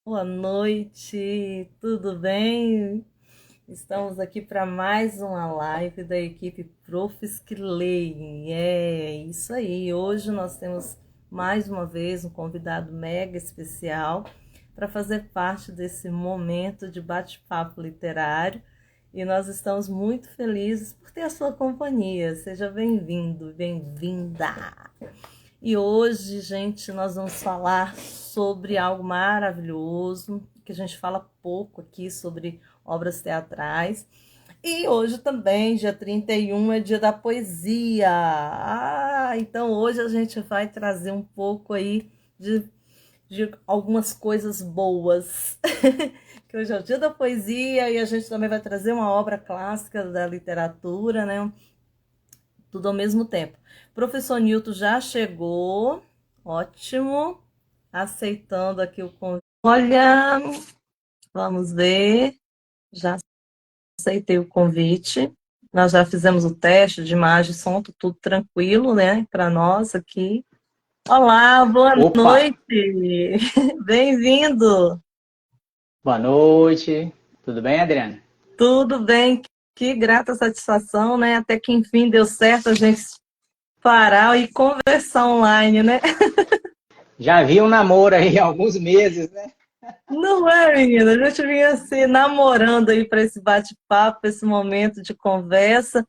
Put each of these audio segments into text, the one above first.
Boa noite, tudo bem? Estamos aqui para mais uma live da equipe Profis que Leem. É isso aí. Hoje nós temos mais uma vez um convidado mega especial para fazer parte desse momento de bate-papo literário e nós estamos muito felizes por ter a sua companhia. Seja bem-vindo, bem-vinda! E hoje, gente, nós vamos falar sobre algo maravilhoso, que a gente fala pouco aqui sobre obras teatrais. E hoje também, dia 31, é dia da poesia. Então hoje a gente vai trazer um pouco aí de algumas coisas boas. Que hoje é o dia da poesia e a gente também vai trazer uma obra clássica da literatura, né? Tudo ao mesmo tempo. Professor Newton já chegou, ótimo, aceitando aqui o convite. Olha, vamos ver, já aceitei o convite. Nós já fizemos o teste de imagem e som, tudo tranquilo, né, para nós aqui. Olá, boa Opa, noite, bem-vindo. boa noite. Tudo bem, Adriana? Tudo bem? Que grata satisfação, né? Até que enfim deu certo a gente parar e conversar online, né? Já vi um namoro aí há alguns meses, né? Não é, menina? A gente vinha se namorando aí para esse bate-papo, esse momento de conversa,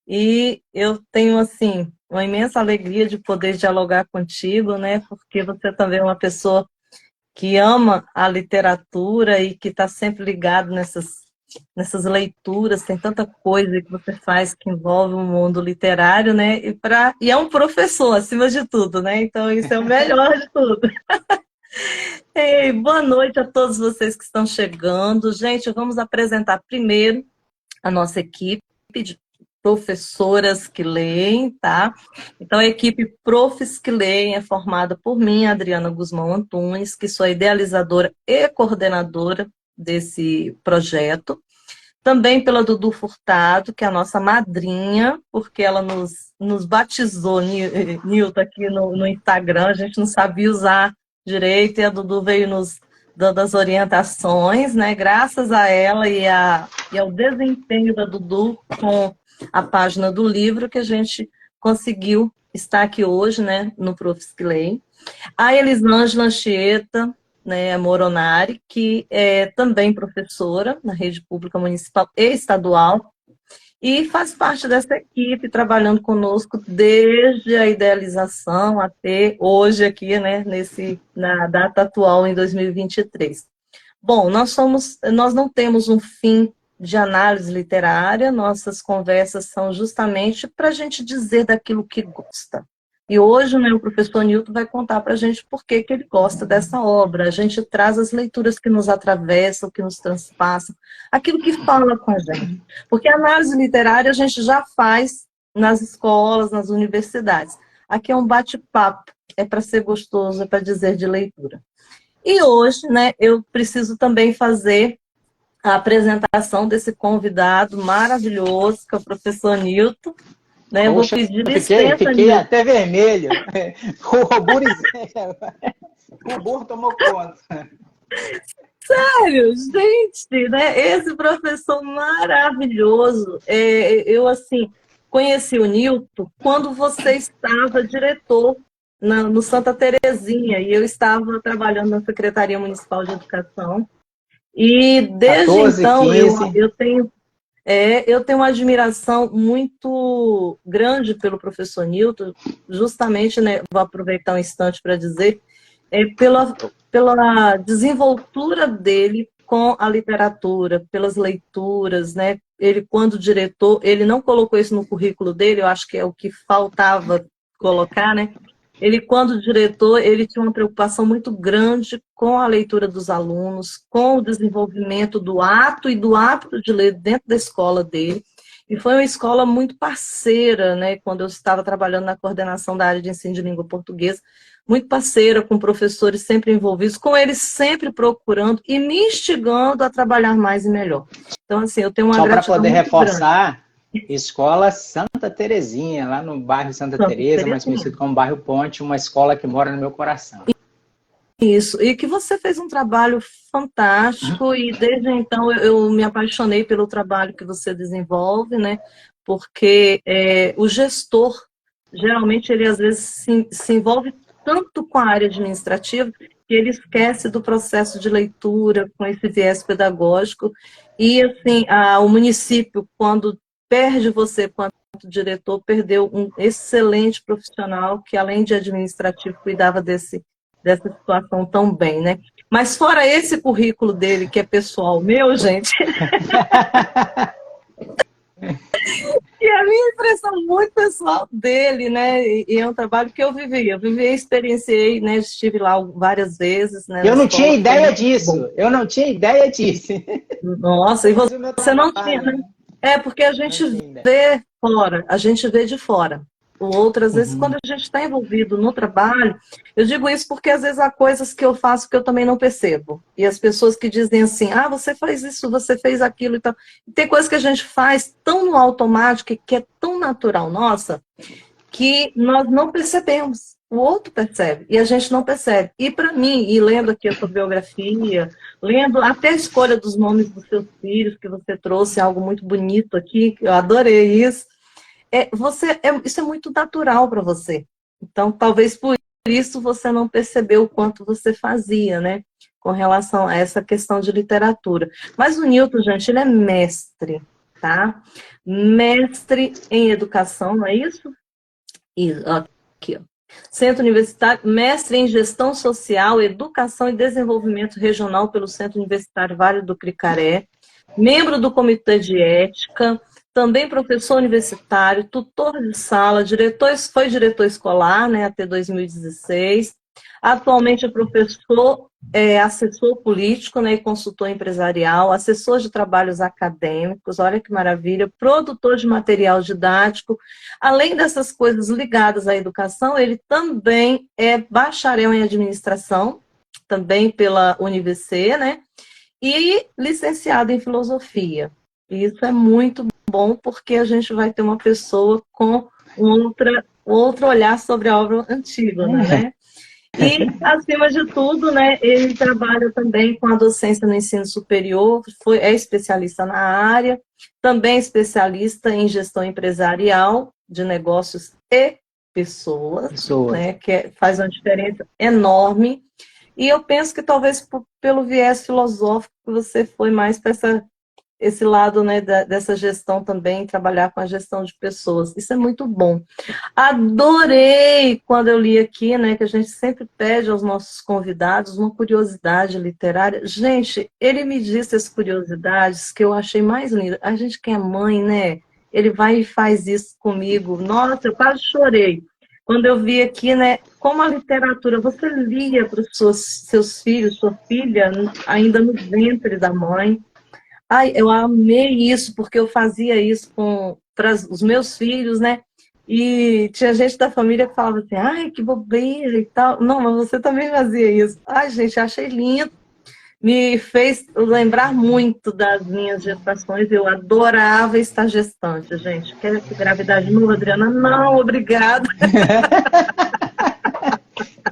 e eu tenho, assim, uma imensa alegria de poder dialogar contigo, né? Porque você também é uma pessoa que ama a literatura e que está sempre ligado nessas leituras, tem tanta coisa que você faz que envolve o mundo literário, né? E é um professor, acima de tudo, né? Então, isso é o melhor de tudo. Ei, boa noite a todos vocês que estão chegando. Gente, vamos apresentar primeiro a nossa equipe de professoras que leem, tá? Então, a equipe Profis que Leem é formada por mim, Adriana Guzmão Antunes, que sou a idealizadora e coordenadora desse projeto. Também pela Dudu Furtado, que é a nossa madrinha, porque ela nos batizou, Nilton, aqui no Instagram, a gente não sabia usar direito, e a Dudu veio nos dando as orientações, né? Graças a ela e ao desempenho da Dudu com a página do livro, que a gente conseguiu estar aqui hoje, né, no Profisclay. A Elisângela Anchieta, né, Moronari, que é também professora na rede pública municipal e estadual, e faz parte dessa equipe, trabalhando conosco desde a idealização até hoje aqui, né, na data atual, em 2023. Bom, nós não temos um fim de análise literária, nossas conversas são justamente para a gente dizer daquilo que gosta. E hoje, né, o professor Newton vai contar para a gente por que ele gosta dessa obra. A gente traz as leituras que nos atravessam, que nos transpassam, aquilo que fala com a gente. Porque a análise literária a gente já faz nas escolas, nas universidades. Aqui é um bate-papo, é para ser gostoso, é para dizer de leitura. E hoje, né, eu preciso também fazer a apresentação desse convidado maravilhoso, que é o professor Newton. Né? Eu vou Poxa, pedir eu fiquei, licença, fiquei Newton. até vermelho. O burro tomou conta. Sério, gente, né? Esse professor maravilhoso. Eu, assim, conheci o Newton quando você estava diretor no Santa Terezinha, e eu estava trabalhando na Secretaria Municipal de Educação. E desde 14, então 15. eu tenho uma admiração muito grande pelo professor Newton, justamente, né, vou aproveitar um instante para dizer, pela desenvoltura dele com a literatura, pelas leituras, né? Ele, quando diretor, ele não colocou isso no currículo dele, eu acho que é o que faltava colocar, né? Ele, quando diretor, ele tinha uma preocupação muito grande com a leitura dos alunos, com o desenvolvimento do ato e do hábito de ler dentro da escola dele. E foi uma escola muito parceira, né, quando eu estava trabalhando na coordenação da área de ensino de língua portuguesa, muito parceira, com professores sempre envolvidos, com eles sempre procurando e me instigando a trabalhar mais e melhor. Então, assim, eu tenho uma Só para gratidão poder muito grande. reforçar, Escola Santa Terezinha, lá no bairro Santa Santa Teresa, mais Terezinha. conhecido como bairro Ponte, uma escola que mora no meu coração. Isso, e que você fez um trabalho fantástico e desde então eu me apaixonei pelo trabalho que você desenvolve, né? Porque o gestor, geralmente, ele às vezes se envolve tanto com a área administrativa que ele esquece do processo de leitura com esse viés pedagógico e, assim, o município, quando perde você quanto diretor, perdeu um excelente profissional que, além de administrativo, cuidava dessa situação tão bem, né? Mas fora esse currículo dele, que é pessoal meu, gente, e a minha impressão muito pessoal dele, né? E é um trabalho que eu vivi. Eu vivi, experienciei, né? Estive lá várias vezes, né, na Eu não tinha escola. Foi ideia muito disso. bom. Eu não tinha ideia disso. Nossa, e Fiz o meu você não tinha, trabalho, né? né? É porque a Não gente tinha ideia. vê fora, a gente vê de fora. O outro, às vezes, Uhum. quando a gente está envolvido no trabalho, eu digo isso porque às vezes há coisas que eu faço que eu também não percebo. E as pessoas que dizem assim, você faz isso, você fez aquilo e tal. E tem coisas que a gente faz tão no automático, que é tão natural nossa, que nós não percebemos. O outro percebe e a gente não percebe. E para mim, e lendo aqui a sua biografia, lendo até a escolha dos nomes dos seus filhos, que você trouxe algo muito bonito aqui, eu adorei isso. Isso é muito natural para você. Então, talvez por isso você não percebeu o quanto você fazia, né? Com relação a essa questão de literatura. Mas o Newton, gente, ele é mestre, tá? Mestre em educação, não é isso? Aqui, ó. Centro Universitário, mestre em Gestão Social, Educação e Desenvolvimento Regional pelo Centro Universitário Vale do Cricaré, membro do Comitê de Ética, também professor universitário, tutor de sala, foi diretor escolar, né, até 2016. Atualmente é professor, assessor político, né, e consultor empresarial, assessor de trabalhos acadêmicos, olha que maravilha, produtor de material didático. Além dessas coisas ligadas à educação, ele também é bacharel em administração, também pela UniBC, né? E licenciado em filosofia. Isso é muito bom, porque a gente vai ter uma pessoa com outro olhar sobre a obra antiga, né? E, acima de tudo, né, ele trabalha também com a docência no ensino superior, é especialista na área, também especialista em gestão empresarial de negócios e pessoas, Pessoas. né, faz uma diferença enorme. E eu penso que talvez pelo viés filosófico você foi mais para esse lado, né, dessa gestão também, trabalhar com a gestão de pessoas. Isso é muito bom. Adorei quando eu li aqui, né, que a gente sempre pede aos nossos convidados uma curiosidade literária. Gente, ele me disse as curiosidades que eu achei mais lindas. A gente que é mãe, né, ele vai e faz isso comigo. Nossa, eu quase chorei. Quando eu vi aqui, né, como a literatura, você lia para os seus filhos, sua filha, ainda no ventre da mãe. Ai, eu amei isso, porque eu fazia isso para os meus filhos, né? E tinha gente da família que falava assim, ai, que bobeira e tal. Não, mas você também fazia isso. Ai, gente, achei lindo. Me fez lembrar muito das minhas gestações. Eu adorava estar gestante, gente. Quer gravidade nova, Adriana? Não, obrigada.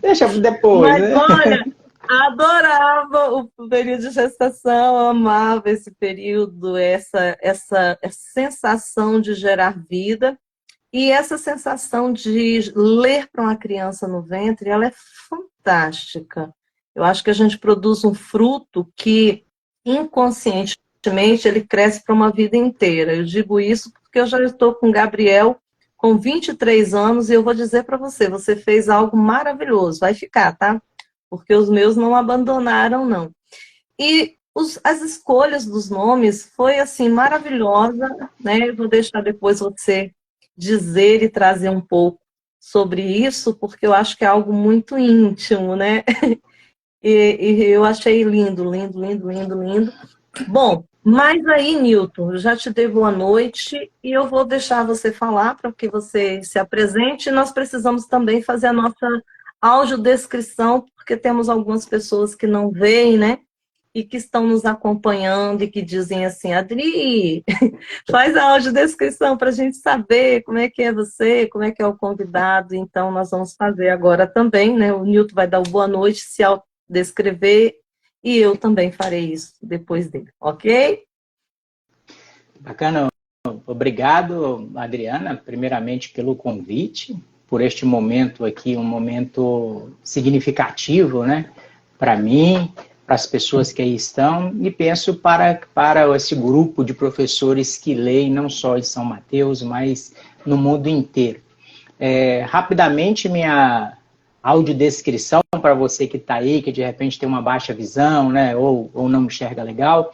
Deixa depois, Mas, né? olha, adorava o período de gestação, amava esse período, essa sensação de gerar vida e essa sensação de ler para uma criança no ventre, ela é fantástica. Eu acho que a gente produz um fruto que inconscientemente ele cresce para uma vida inteira. Eu digo isso porque eu já estou com o Gabriel com 23 anos e eu vou dizer para você, você fez algo maravilhoso, vai ficar, tá? Porque os meus não abandonaram, não. E as escolhas dos nomes foi, assim, maravilhosa, né? Eu vou deixar depois você dizer e trazer um pouco sobre isso, porque eu acho que é algo muito íntimo, né? E eu achei lindo, lindo, lindo, lindo, lindo. Bom, mas aí, Newton, eu já te dei boa noite e eu vou deixar você falar para que você se apresente. Nós precisamos também fazer a nossa audiodescrição, porque temos algumas pessoas que não veem, né? E que estão nos acompanhando e que dizem assim, Adri, faz a audiodescrição para a gente saber como é que é você, como é que é o convidado. Então, nós vamos fazer agora também, né? O Newton vai dar o boa noite, se descrever, e eu também farei isso depois dele, ok? Bacana. Obrigado, Adriana, primeiramente pelo convite, por este momento aqui, um momento significativo, né, para mim, para as pessoas que aí estão, e penso para esse grupo de professores que leem não só em São Mateus, mas no mundo inteiro. Rapidamente, minha audiodescrição para você que está aí, que de repente tem uma baixa visão, né, ou não enxerga legal.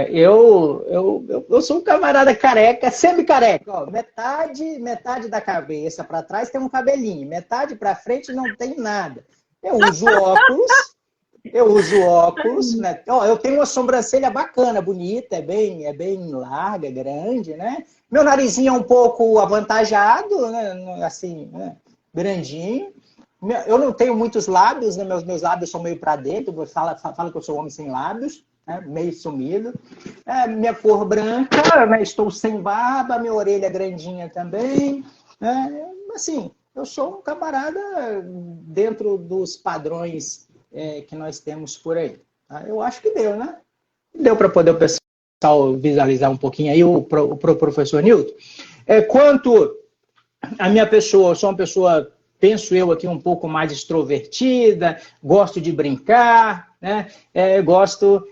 Eu sou um camarada careca, semi-careca, ó, metade da cabeça para trás tem um cabelinho, metade para frente não tem nada. Eu uso óculos, né? Ó, eu tenho uma sobrancelha bacana, bonita, é bem larga, grande, né? Meu narizinho é um pouco avantajado, né? Assim, né? Grandinho. Eu não tenho muitos lábios, né? Meus lábios são meio para dentro, fala que eu sou homem sem lábios. Meio sumido. Minha cor branca, né? Estou sem barba, minha orelha grandinha também. Assim, eu sou um camarada dentro dos padrões que nós temos por aí. Tá? Eu acho que deu, né? Deu para poder o pessoal visualizar um pouquinho aí o professor Newton. Quanto a minha pessoa, eu sou uma pessoa, penso eu aqui, um pouco mais extrovertida, gosto de brincar, né? Gosto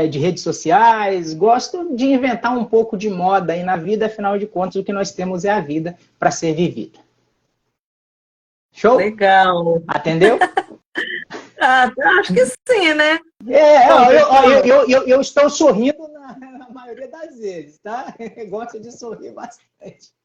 de redes sociais, gosto de inventar um pouco de moda aí na vida, afinal de contas, o que nós temos é a vida para ser vivida. Show? Legal. Atendeu? Acho que sim, né? Eu estou sorrindo na maioria das vezes, tá? Eu gosto de sorrir bastante.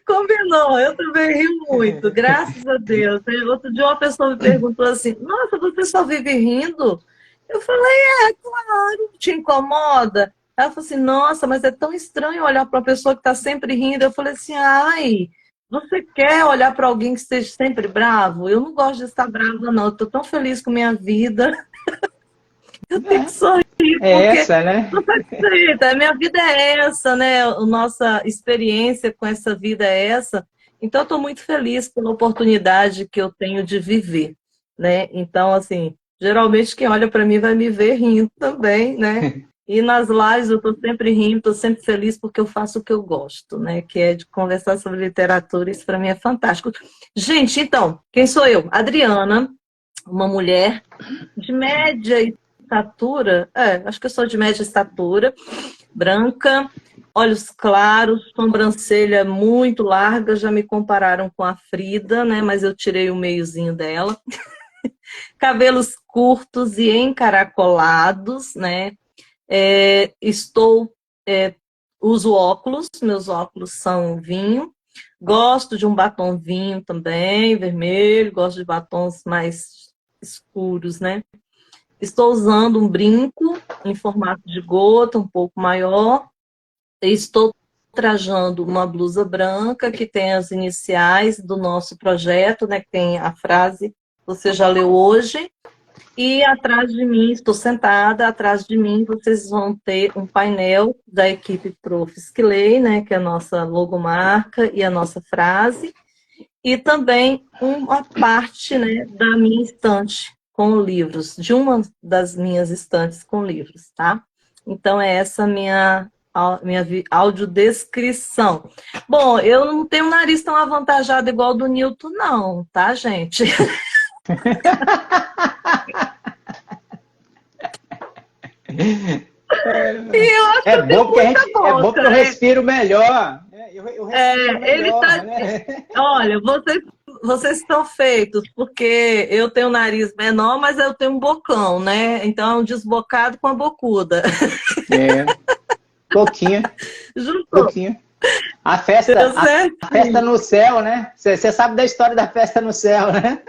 Combinou, eu também ri muito, graças a Deus. Outro dia uma pessoa me perguntou assim, nossa, você só vive rindo? Eu falei, claro, te incomoda? Ela falou assim, nossa, mas é tão estranho olhar para uma pessoa que está sempre rindo. Eu falei assim, ai, você quer olhar para alguém que esteja sempre bravo? Eu não gosto de estar brava, não. Eu estou tão feliz com minha vida. Eu tenho que sorrir, porque essa, né? não satisfeita. A minha vida é essa, né? A nossa experiência com essa vida é essa. Então, eu estou muito feliz pela oportunidade que eu tenho de viver, né? Então, assim, geralmente quem olha para mim vai me ver rindo também, né? E nas lives eu estou sempre rindo, estou sempre feliz porque eu faço o que eu gosto, né? Que é de conversar sobre literatura, isso para mim é fantástico. Gente, então, quem sou eu? Adriana, uma mulher de média estatura, acho que eu sou de média estatura, branca, olhos claros, sobrancelha muito larga, já me compararam com a Frida, né? Mas eu tirei o meiozinho dela. Cabelos curtos e encaracolados, né? Uso óculos, meus óculos são vinho. Gosto de um batom vinho também, vermelho, gosto de batons mais escuros, né? Estou usando um brinco em formato de gota, um pouco maior. Estou trajando uma blusa branca que tem as iniciais do nosso projeto, né? Que tem a frase, você já leu hoje. E atrás de mim, estou sentada, atrás de mim vocês vão ter um painel da equipe Profis que Lê, né? Que é a nossa logomarca e a nossa frase. E também uma parte, né, da minha estante com livros, de uma das minhas estantes com livros, tá? Então, é essa minha audiodescrição. Bom, eu não tenho um nariz tão avantajado igual o do Newton, não, tá, gente? É bom que eu respiro melhor. Eu respiro melhor, né? Olha, vocês estão feitos, porque eu tenho um nariz menor, mas eu tenho um bocão, né? Então é um desbocado com a bocuda. Pouquinho. Juntou. Pouquinho. A festa no céu, né? Você sabe da história da festa no céu, né?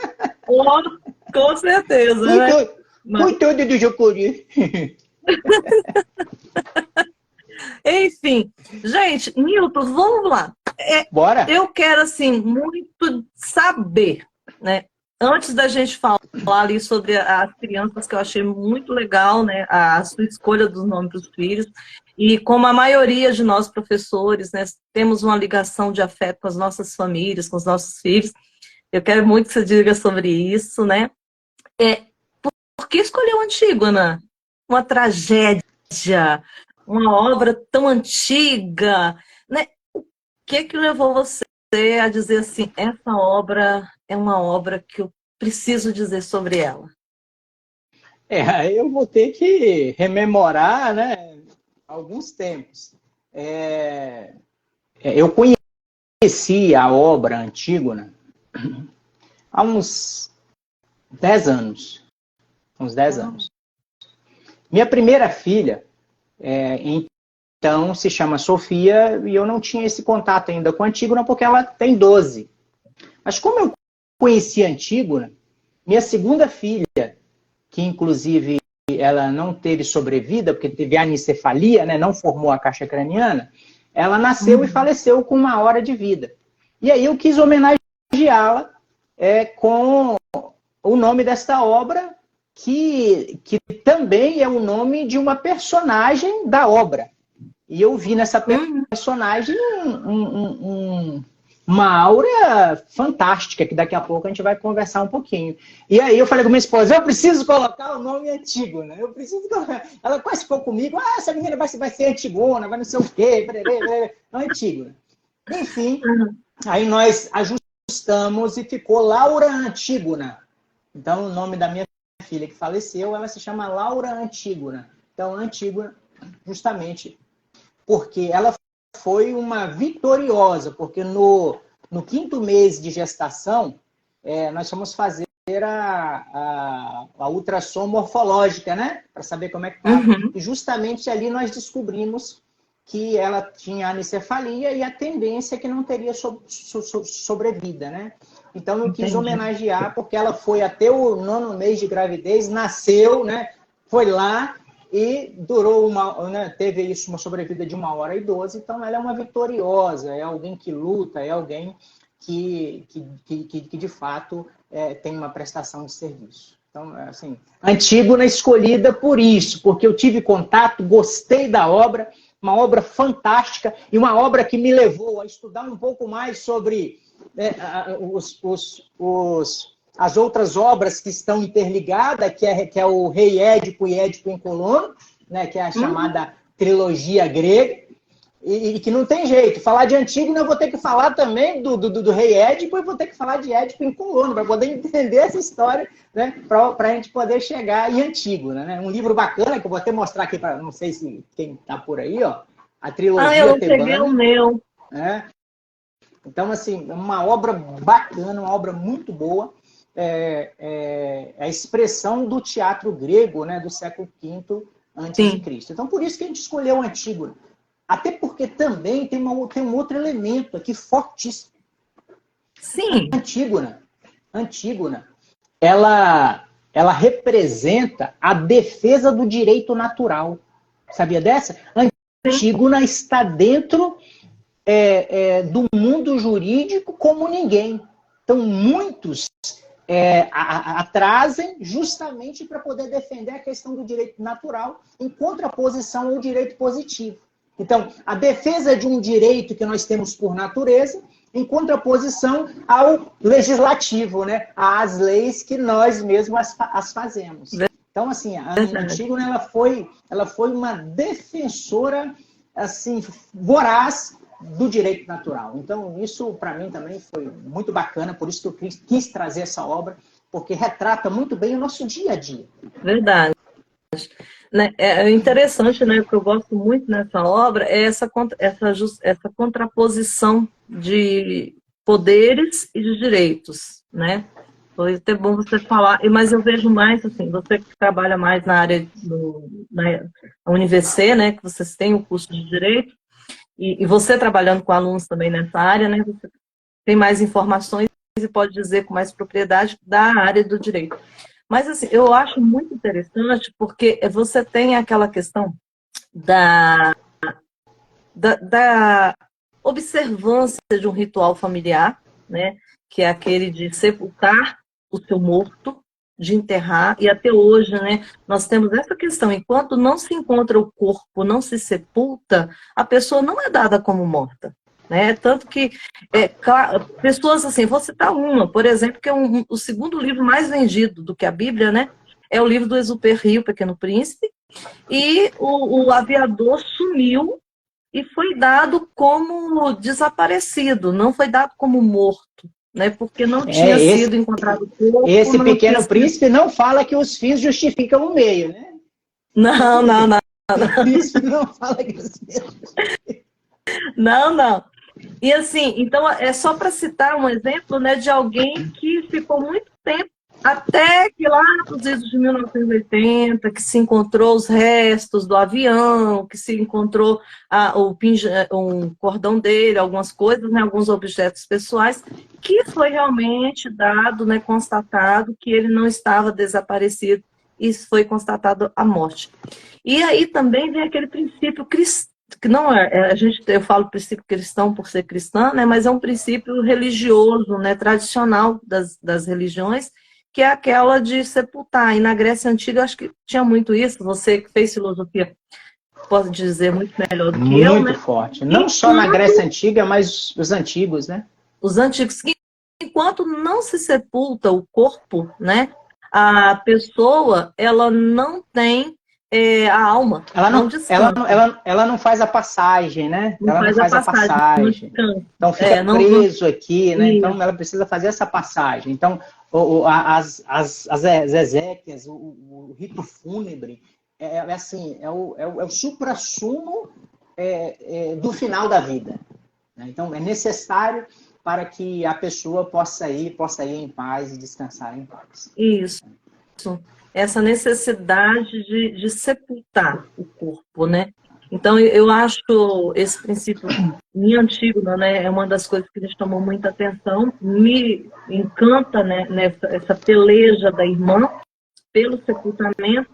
Com certeza, Muito de Jucuri. Enfim, gente, Newton, vamos lá. Bora. Eu quero, assim, muito saber, né? Antes da gente falar ali sobre as crianças, que eu achei muito legal, né? A sua escolha dos nomes para os filhos. E como a maioria de nós professores, né, temos uma ligação de afeto com as nossas famílias, com os nossos filhos, eu quero muito que você diga sobre isso, né? Por que escolheu Antígona? Uma tragédia, uma obra tão antiga, né? O que levou você a dizer assim, essa obra é uma obra que eu preciso dizer sobre ela? Aí eu vou ter que rememorar, né, alguns tempos. Eu conheci a obra Antígona há uns 10 anos. Uns 10 anos. Minha primeira filha, então, se chama Sofia, e eu não tinha esse contato ainda com a Antígona, porque ela tem 12. Mas como eu conheci a Antígona, minha segunda filha, que inclusive ela não teve sobrevida, porque teve anencefalia, né, não formou a caixa craniana, ela nasceu e faleceu com 1 hora de vida. E aí eu quis homenageá-la com o nome desta obra, que também é o nome de uma personagem da obra. E eu vi nessa personagem uma aura fantástica, que daqui a pouco a gente vai conversar um pouquinho. E aí eu falei com minha esposa, eu preciso colocar o nome Antígona. Eu preciso colocar. Ela quase ficou comigo, essa menina vai ser Antígona, vai não sei o quê, não, Antígona. Enfim, aí nós ajustamos e ficou Laura Antígona. Então o nome da minha filha que faleceu, ela se chama Laura Antígona. Então Antígona, justamente porque ela foi uma vitoriosa, porque no 5º mês de gestação, nós fomos fazer a ultrassom morfológica, né? Para saber como é que estava. E justamente ali nós descobrimos que ela tinha anencefalia e a tendência é que não teria sobrevida, né? Então eu quis homenagear, porque ela foi até o 9º mês de gravidez, nasceu, né? Foi lá, e durou teve isso, uma sobrevida de 1h12, então ela é uma vitoriosa, é alguém que luta, é alguém que de fato tem uma prestação de serviço. Então, assim, Antígona escolhida por isso, porque eu tive contato, gostei da obra, uma obra fantástica e uma obra que me levou a estudar um pouco mais sobre as outras obras que estão interligadas, que é o Rei Édipo e Édipo em Colono, né, que é a chamada trilogia grega, e que não tem jeito. Falar de Antígona, eu vou ter que falar também do Rei Édipo e vou ter que falar de Édipo em Colono, para poder entender essa história, né, para a gente poder chegar em Antígona. Né? Um livro bacana, que eu vou até mostrar aqui, para não sei se quem está por aí, ó, a trilogia eu tebana. peguei o meu. Né? Então, assim, uma obra bacana, uma obra muito boa. A expressão do teatro grego, né, do século V antes de Cristo. Então, por isso que a gente escolheu Antígona. Até porque também tem um outro elemento aqui fortíssimo. Sim. Antígona, ela representa a defesa do direito natural. Sabia dessa? Antígona está dentro do mundo jurídico como ninguém. Então, muitos atrasem justamente para poder defender a questão do direito natural em contraposição ao direito positivo. Então, a defesa de um direito que nós temos por natureza em contraposição ao legislativo, né? Às leis que nós mesmos as fazemos. Então, assim, a Antígona ela foi uma defensora assim, voraz do direito natural. Então, isso para mim também foi muito bacana, por isso que eu quis trazer essa obra, porque retrata muito bem o nosso dia a dia. Verdade. É interessante, né? O que eu gosto muito nessa obra é essa contraposição de poderes e de direitos, né? Foi até bom você falar, mas eu vejo mais, assim, você que trabalha mais na área na UniVC, né? Que vocês têm o curso de Direito, e você trabalhando com alunos também nessa área, né? Você tem mais informações e pode dizer com mais propriedade da área do direito. Mas, assim, eu acho muito interessante porque você tem aquela questão da observância de um ritual familiar, né? Que é aquele de sepultar o seu morto, de enterrar, e até hoje, né, nós temos essa questão, enquanto não se encontra o corpo, não se sepulta, a pessoa não é dada como morta. né? Tanto que pessoas assim, vou citar uma, por exemplo, que é o segundo livro mais vendido do que a Bíblia, né? É o livro do Exupéry, O Pequeno Príncipe, e o aviador sumiu e foi dado como desaparecido, não foi dado como morto, né? Porque não tinha sido encontrado o corpo. Esse Pequeno Príncipe não fala que os fins justificam o meio, né? Não. O príncipe não fala que os fins... Não. E assim, então é só para citar um exemplo, né, de alguém que ficou muito tempo, até que lá nos idos de 1980, que se encontrou os restos do avião, que se encontrou um cordão dele, algumas coisas, né, alguns objetos pessoais, que foi realmente dado, né, constatado que ele não estava desaparecido e foi constatado a morte. E aí também vem aquele princípio cristão, que não eu falo princípio cristão por ser cristã, né, mas é um princípio religioso, né, tradicional das religiões, que é aquela de sepultar. E na Grécia Antiga, eu acho que tinha muito isso, você que fez filosofia pode dizer muito melhor do que eu, né? Muito forte. Não só na Grécia Antiga, mas os antigos, né? Os antigos. Enquanto não se sepulta o corpo, né, a pessoa, ela não tem a alma. Ela não faz a passagem, né? Ela não faz a passagem. Então fica preso aqui, né? Então ela precisa fazer essa passagem. Então, as exéquias, o rito fúnebre, é o suprassumo do final da vida. Né? Então é necessário para que a pessoa possa ir em paz e descansar em paz. Isso. Essa necessidade de sepultar o corpo, né? Então, eu acho esse princípio antigo, né? É uma das coisas que nos chamou muita atenção. Me encanta, né, essa peleja da irmã pelo sepultamento.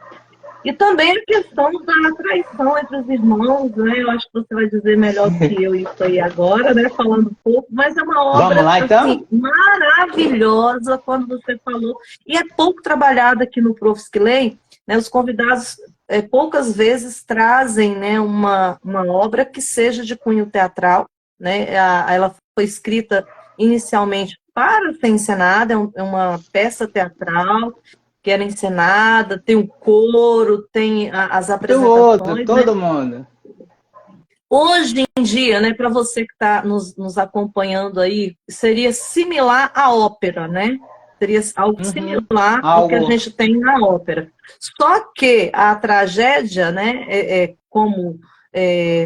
E também a questão da traição entre os irmãos, né? Eu acho que você vai dizer melhor do que eu isso aí agora, né? Falando um pouco, mas é uma obra lá, então? assim, maravilhosa, quando você falou. E é pouco trabalhada aqui no Profs que Leem, né? Os convidados poucas vezes trazem, né, uma obra que seja de cunho teatral, né? Ela foi escrita inicialmente para ser encenada, é uma peça teatral, que era encenada, tem o coro, tem as apresentações. Todo mundo. Hoje em dia, né, para você que está nos acompanhando aí, seria similar à ópera, né? Seria algo similar ao que a gente tem na ópera. Só que a tragédia, né, como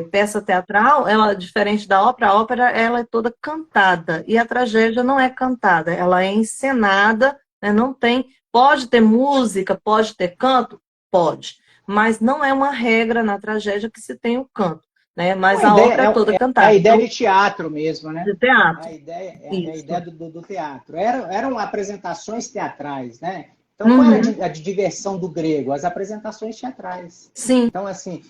peça teatral, ela diferente da ópera, a ópera ela é toda cantada, e a tragédia não é cantada, ela é encenada, né, não tem. Pode ter música, pode ter canto? Pode. Mas não é uma regra na tragédia que se tem o canto. Né? Mas a ópera é toda cantada. É a ideia de teatro mesmo, né? De teatro. A ideia do teatro. Eram apresentações teatrais, né? Então, qual era a diversão do grego? As apresentações teatrais. Sim. Então, assim,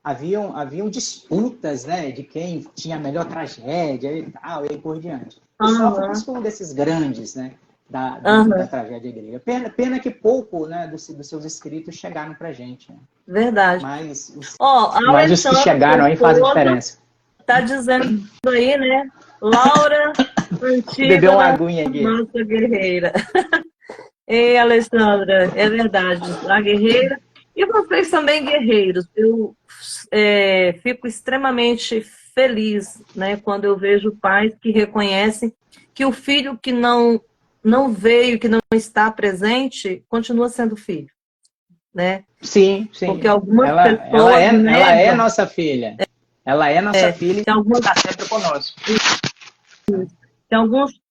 haviam disputas, né? De quem tinha a melhor tragédia e tal, e aí por diante. O Sófocles foi um desses grandes, né? Da tragédia grega. Pena que pouco, né, dos seus escritos chegaram pra gente. Né? Verdade. Mas os que chegaram aí fazem diferença. Tá dizendo aí, né? Laura Antiga, bebeu uma aguinha aqui. Nossa guerreira. Ei, Alessandra, é verdade. A guerreira. E vocês também guerreiros. Eu fico extremamente feliz, né, quando eu vejo pais que reconhecem que o filho que não veio, que não está presente, continua sendo filho, né? Sim. Porque algumas pessoas... Ela é nossa filha. Ela é nossa filha e está sempre conosco. Tem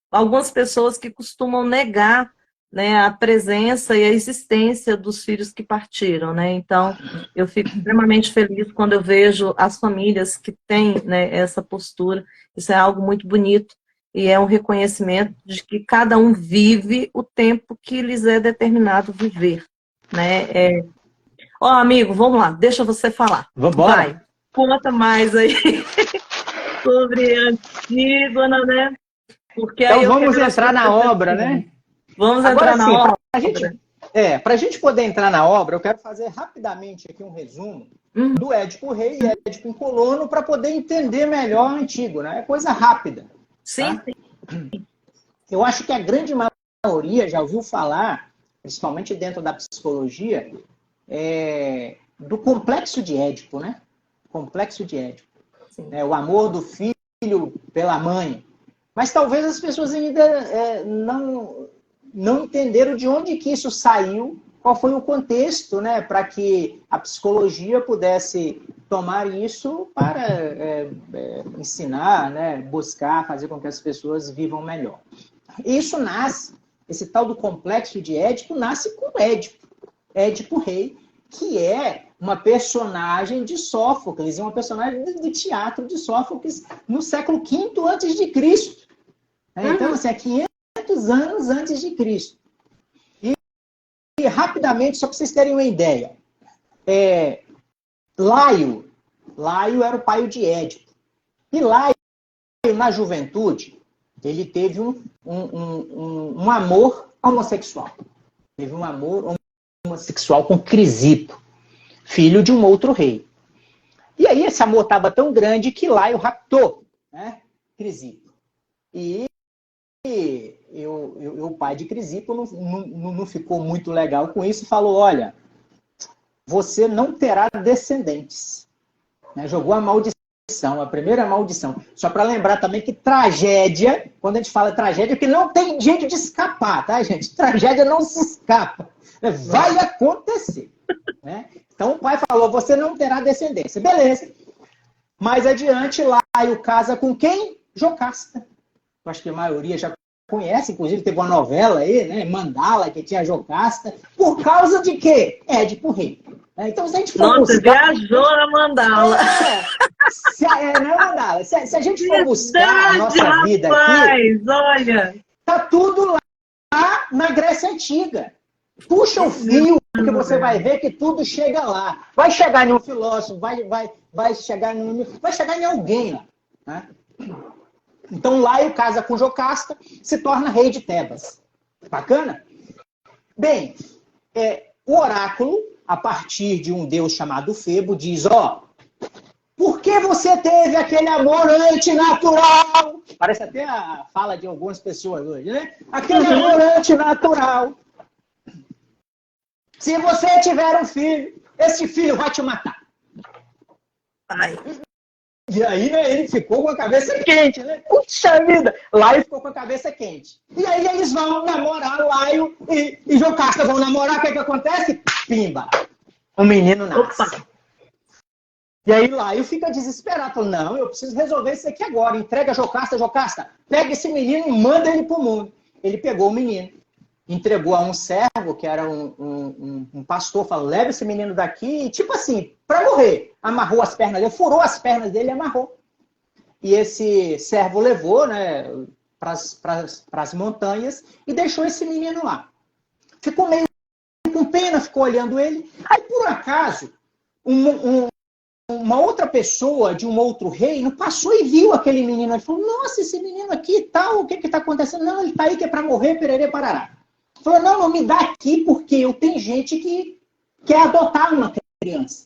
algumas pessoas que costumam negar, né, a presença e a existência dos filhos que partiram, né? Então, eu fico extremamente feliz quando eu vejo as famílias que têm, né, essa postura. Isso é algo muito bonito. E é um reconhecimento de que cada um vive o tempo que lhes é determinado viver, né? Amigo, vamos lá, deixa você falar. Vamos embora? Vai, conta mais aí sobre Antígona, né? Porque então vamos entrar na obra, né? Vamos entrar na obra. Para a gente poder entrar na obra, eu quero fazer rapidamente aqui um resumo do Édipo Rei e Édipo em Colono para poder entender melhor o antigo, né? É coisa rápida. Sim, tá? Eu acho que a grande maioria já ouviu falar, principalmente dentro da psicologia, do complexo de Édipo, né? Complexo de Édipo. O amor do filho pela mãe. Mas talvez as pessoas ainda não entenderam de onde que isso saiu, qual foi o contexto, né, para que a psicologia pudesse tomar isso para ensinar, né, buscar, fazer com que as pessoas vivam melhor. Isso nasce, esse tal do complexo de Édipo, nasce com Édipo Rei, que é uma personagem de Sófocles, uma personagem do teatro de Sófocles no século V a.C. Então, assim, é 500 anos antes de Cristo. E rapidamente, só para vocês terem uma ideia, Laio era o pai de Édipo. E Laio, na juventude, ele teve um amor homossexual. Teve um amor homossexual com Crisipo, filho de um outro rei. E aí esse amor estava tão grande que Laio raptou, né, Crisipo. E o pai de Crisipo não ficou muito legal com isso e falou, olha, você não terá descendentes. Né? Jogou a maldição, a primeira maldição. Só para lembrar também que tragédia, quando a gente fala tragédia, é que não tem jeito de escapar, tá, gente? Tragédia não se escapa. Vai acontecer. Né? Então o pai falou, você não terá descendência. Beleza. Mais adiante, Laio casa com quem? Jocasta. Eu acho que a maioria já conhece, inclusive teve uma novela aí, né? Mandala, que tinha Jocasta. Por causa de quê? Édipo Rei. Então, se a gente for buscar... viajou na Mandala. Não é Mandala. Se a gente for buscar a nossa vida aqui... olha... Tá tudo lá na Grécia Antiga. Puxa o fio, porque você vai ver que tudo chega lá. Vai chegar em um filósofo, vai chegar em alguém lá. Né? Então, Laio casa com Jocasta, se torna rei de Tebas. Bacana? Bem, o oráculo, a partir de um deus chamado Febo, diz, por que você teve aquele amor antinatural? Parece até a fala de algumas pessoas hoje, né? Aquele amor antinatural. Se você tiver um filho, esse filho vai te matar. Ai. E aí, né, ele ficou com a cabeça quente, né? Puxa vida! Laio ficou com a cabeça quente. E aí eles vão namorar, Laio e Jocasta vão namorar. O que acontece? Pimba! O menino nasce. Opa. E aí Laio fica desesperado. Fala, não, eu preciso resolver isso aqui agora. Entrega a Jocasta. Jocasta, pega esse menino e manda ele pro mundo. Ele pegou o menino. Entregou a um servo, que era um pastor, falou, leva esse menino daqui, tipo assim, para morrer. Amarrou as pernas dele, furou as pernas dele e amarrou. E esse servo levou, né, para as montanhas e deixou esse menino lá. Ficou meio com pena, ficou olhando ele. Aí, por acaso, uma outra pessoa de um outro reino passou e viu aquele menino. Ele falou, nossa, esse menino aqui e tal, o que está acontecendo? Não, ele está aí que é para morrer, pererê, parará. Falou, não me dá aqui porque eu tenho gente que quer adotar uma criança.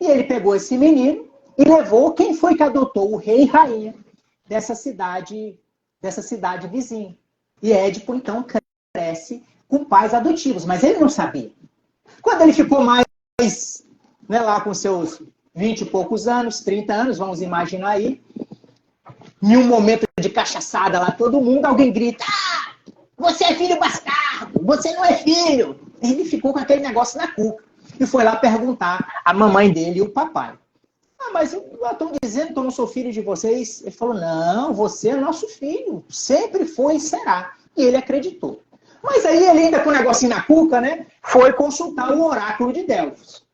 E ele pegou esse menino e levou quem foi que adotou o rei e rainha dessa cidade vizinha. E Édipo, então, cresce com pais adotivos, mas ele não sabia. Quando ele ficou mais, né, lá com seus 20 e poucos anos, 30 anos, vamos imaginar aí, em um momento de cachaçada lá, todo mundo, alguém grita, você é filho bastardo, você não é filho. Ele ficou com aquele negócio na cuca e foi lá perguntar à mamãe dele e o papai. Mas eu estou dizendo que eu não sou filho de vocês. Ele falou, não, você é nosso filho, sempre foi e será. E ele acreditou. Mas aí ele ainda com o negocinho na cuca, né, foi consultar o oráculo de Delfos.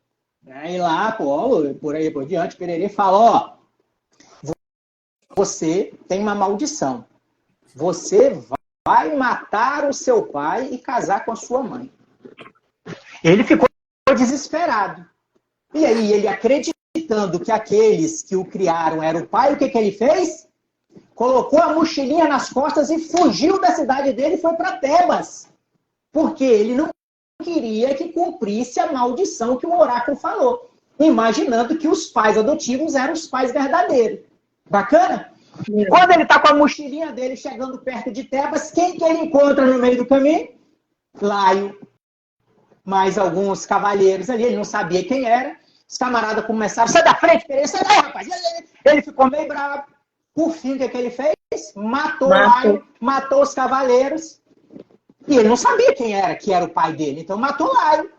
E lá, por aí por diante, Pererê fala, você tem uma maldição. Você vai matar o seu pai e casar com a sua mãe. Ele ficou desesperado. E aí, ele acreditando que aqueles que o criaram eram o pai, o que ele fez? Colocou a mochilinha nas costas e fugiu da cidade dele e foi para Tebas. Porque ele não queria que cumprisse a maldição que o oráculo falou, imaginando que os pais adotivos eram os pais verdadeiros. Bacana? Quando ele está com a mochilinha dele chegando perto de Tebas, quem que ele encontra no meio do caminho? Laio. Mais alguns cavalheiros ali, ele não sabia quem era. Os camaradas começaram, sai da frente, sai daí, rapaz. Ele ficou meio bravo. Por fim, o que ele fez? Matou o Laio, matou os cavaleiros. E ele não sabia quem era, que era o pai dele. Então matou o Laio.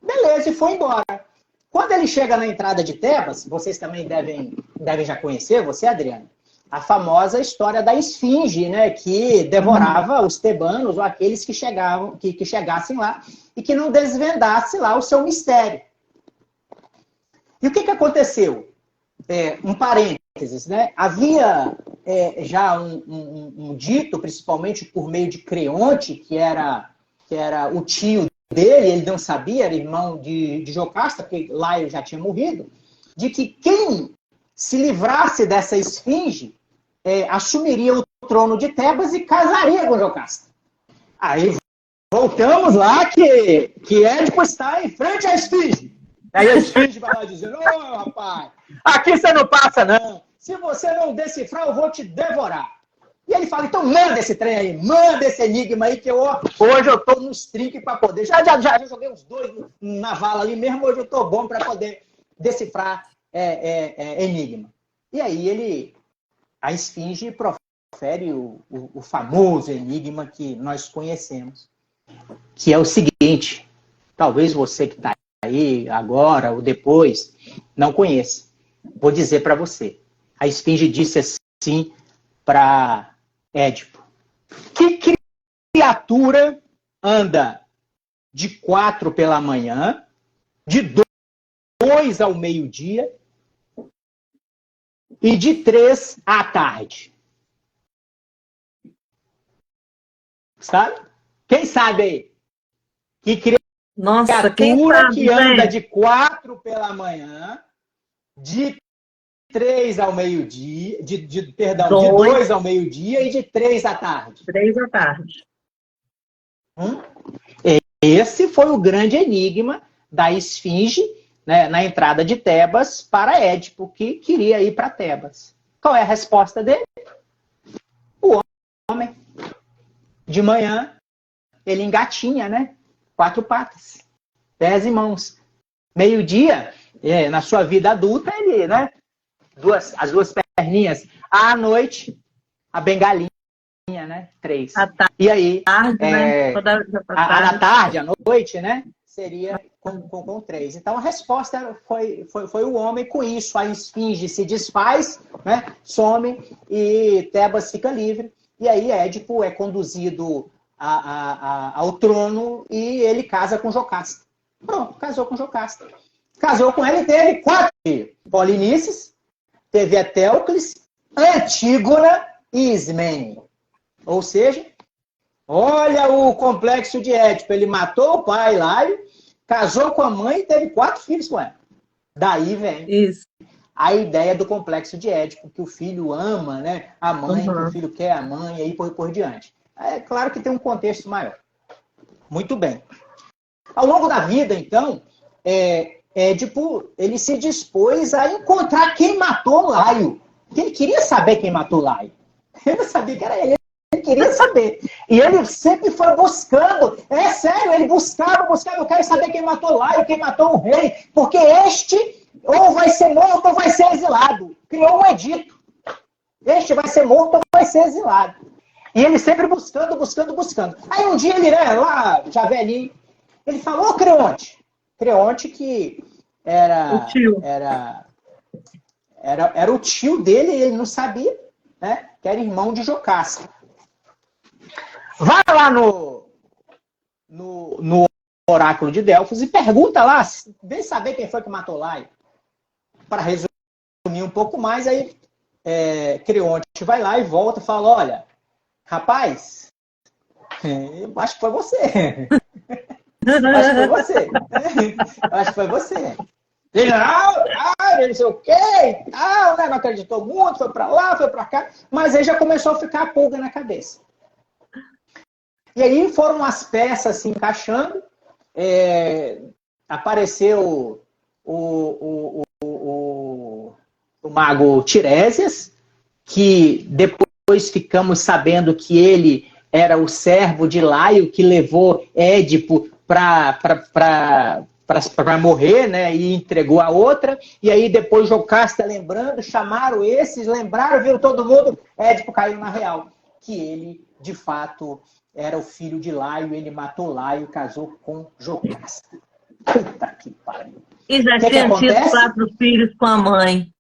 Beleza, e foi embora. Quando ele chega na entrada de Tebas, vocês também devem já conhecer, você, Adriana, a famosa história da esfinge, né, que devorava os tebanos ou aqueles que chegassem lá e que não desvendasse lá o seu mistério. E o que aconteceu? Um parênteses, né? Havia já um dito, principalmente por meio de Creonte, que era o tio dele, ele não sabia, era irmão de Jocasta, porque Laio já tinha morrido, de que quem se livrasse dessa esfinge assumiria o trono de Tebas e casaria com Jocasta. Aí voltamos lá que Édipo está em frente à esfinge. Aí a esfinge vai lá dizendo, ô rapaz, aqui você não passa não, se você não decifrar eu vou te devorar. E ele fala, então manda esse trem aí, manda esse enigma aí, que hoje eu tô nos trinques para poder. Já joguei uns 2 na vala ali mesmo, hoje eu tô bom para poder decifrar enigma. E aí a esfinge profere o famoso enigma que nós conhecemos, que é o seguinte, talvez você que está aí agora ou depois não conheça. Vou dizer para você. A esfinge disse assim para Édipo: que criatura anda de 4 pela manhã, de 2 ao meio-dia e de 3 à tarde? Sabe? Quem sabe aí? Que criatura que anda de 4 pela manhã, de 3 ao meio-dia, de 2 ao meio-dia e de 3 à tarde. 3 à tarde. Esse foi o grande enigma da esfinge, né, na entrada de Tebas para Édipo, que queria ir para Tebas. Qual é a resposta dele? O homem. De manhã, ele engatinha, né? 4 patas, 10 mãos. Meio-dia, na sua vida adulta, ele, né? As 2 perninhas. À noite, a bengalinha, né? 3. E aí, né? À tarde, à noite, né? Seria com 3. Então, a resposta foi o homem. Com isso, a esfinge se desfaz, né? Some e Tebas fica livre. E aí, Édipo é conduzido ao trono e ele casa com Jocasta. Pronto, casou com Jocasta. Casou com ela e teve 4 filhos. Polinices, teve Etéocles, Antígona e Ismene. Ou seja, olha o complexo de Édipo. Ele matou o pai, Laio, casou com a mãe e teve 4 filhos com ela. Daí vem a ideia do complexo de Édipo, que o filho ama, né, a mãe, que o filho quer a mãe, e aí por diante. É claro que tem um contexto maior. Muito bem. Ao longo da vida, então, Édipo, ele se dispôs a encontrar quem matou Laio. Ele queria saber quem matou Laio. Ele não sabia que era ele. Ele queria saber. E ele sempre foi buscando. É sério, ele buscava. Eu quero saber quem matou Laio, quem matou o rei. Porque este ou vai ser morto ou vai ser exilado. Criou um edito. Este vai ser morto ou vai ser exilado. E ele sempre buscando. Aí um dia ele, lá, já velhinho, ele falou, Creonte. Creonte que era o tio dele e ele não sabia, né? Que era irmão de Jocasta. Vai lá no oráculo de Delfos e pergunta lá, vem saber quem foi que matou Laio. Para resumir um pouco mais, aí Creonte vai lá e volta e fala, olha, rapaz, eu acho que foi você. Acho que foi você. Ele, não sei o quê e tal, né? Não acreditou muito, foi para lá, foi para cá, mas aí já começou a ficar a pulga na cabeça. E aí foram as peças se encaixando, apareceu o mago Tiresias, que depois ficamos sabendo que ele era o servo de Laio que levou Édipo para morrer, né? E entregou a outra. E aí depois Jocasta, lembrando, chamaram esses, lembraram, viram todo mundo, Édipo caiu na real. Que ele, de fato, era o filho de Laio, ele matou Laio, casou com Jocasta. Puta que pariu. E já tinha tido 4 filhos com a mãe.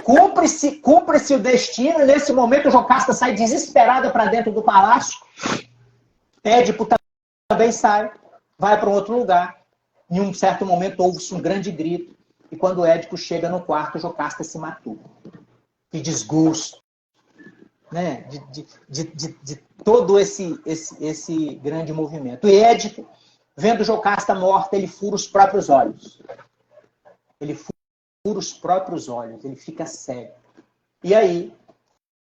Cumpre-se o destino. Nesse momento, Jocasta sai desesperada para dentro do palácio. Édipo também sai, vai para um outro lugar. Em um certo momento, ouve-se um grande grito. E quando Édipo chega no quarto, Jocasta se matou. Que desgosto, né? De todo esse grande movimento. E Édipo, vendo Jocasta morta, ele fura os próprios olhos. Ele fica cego. E aí,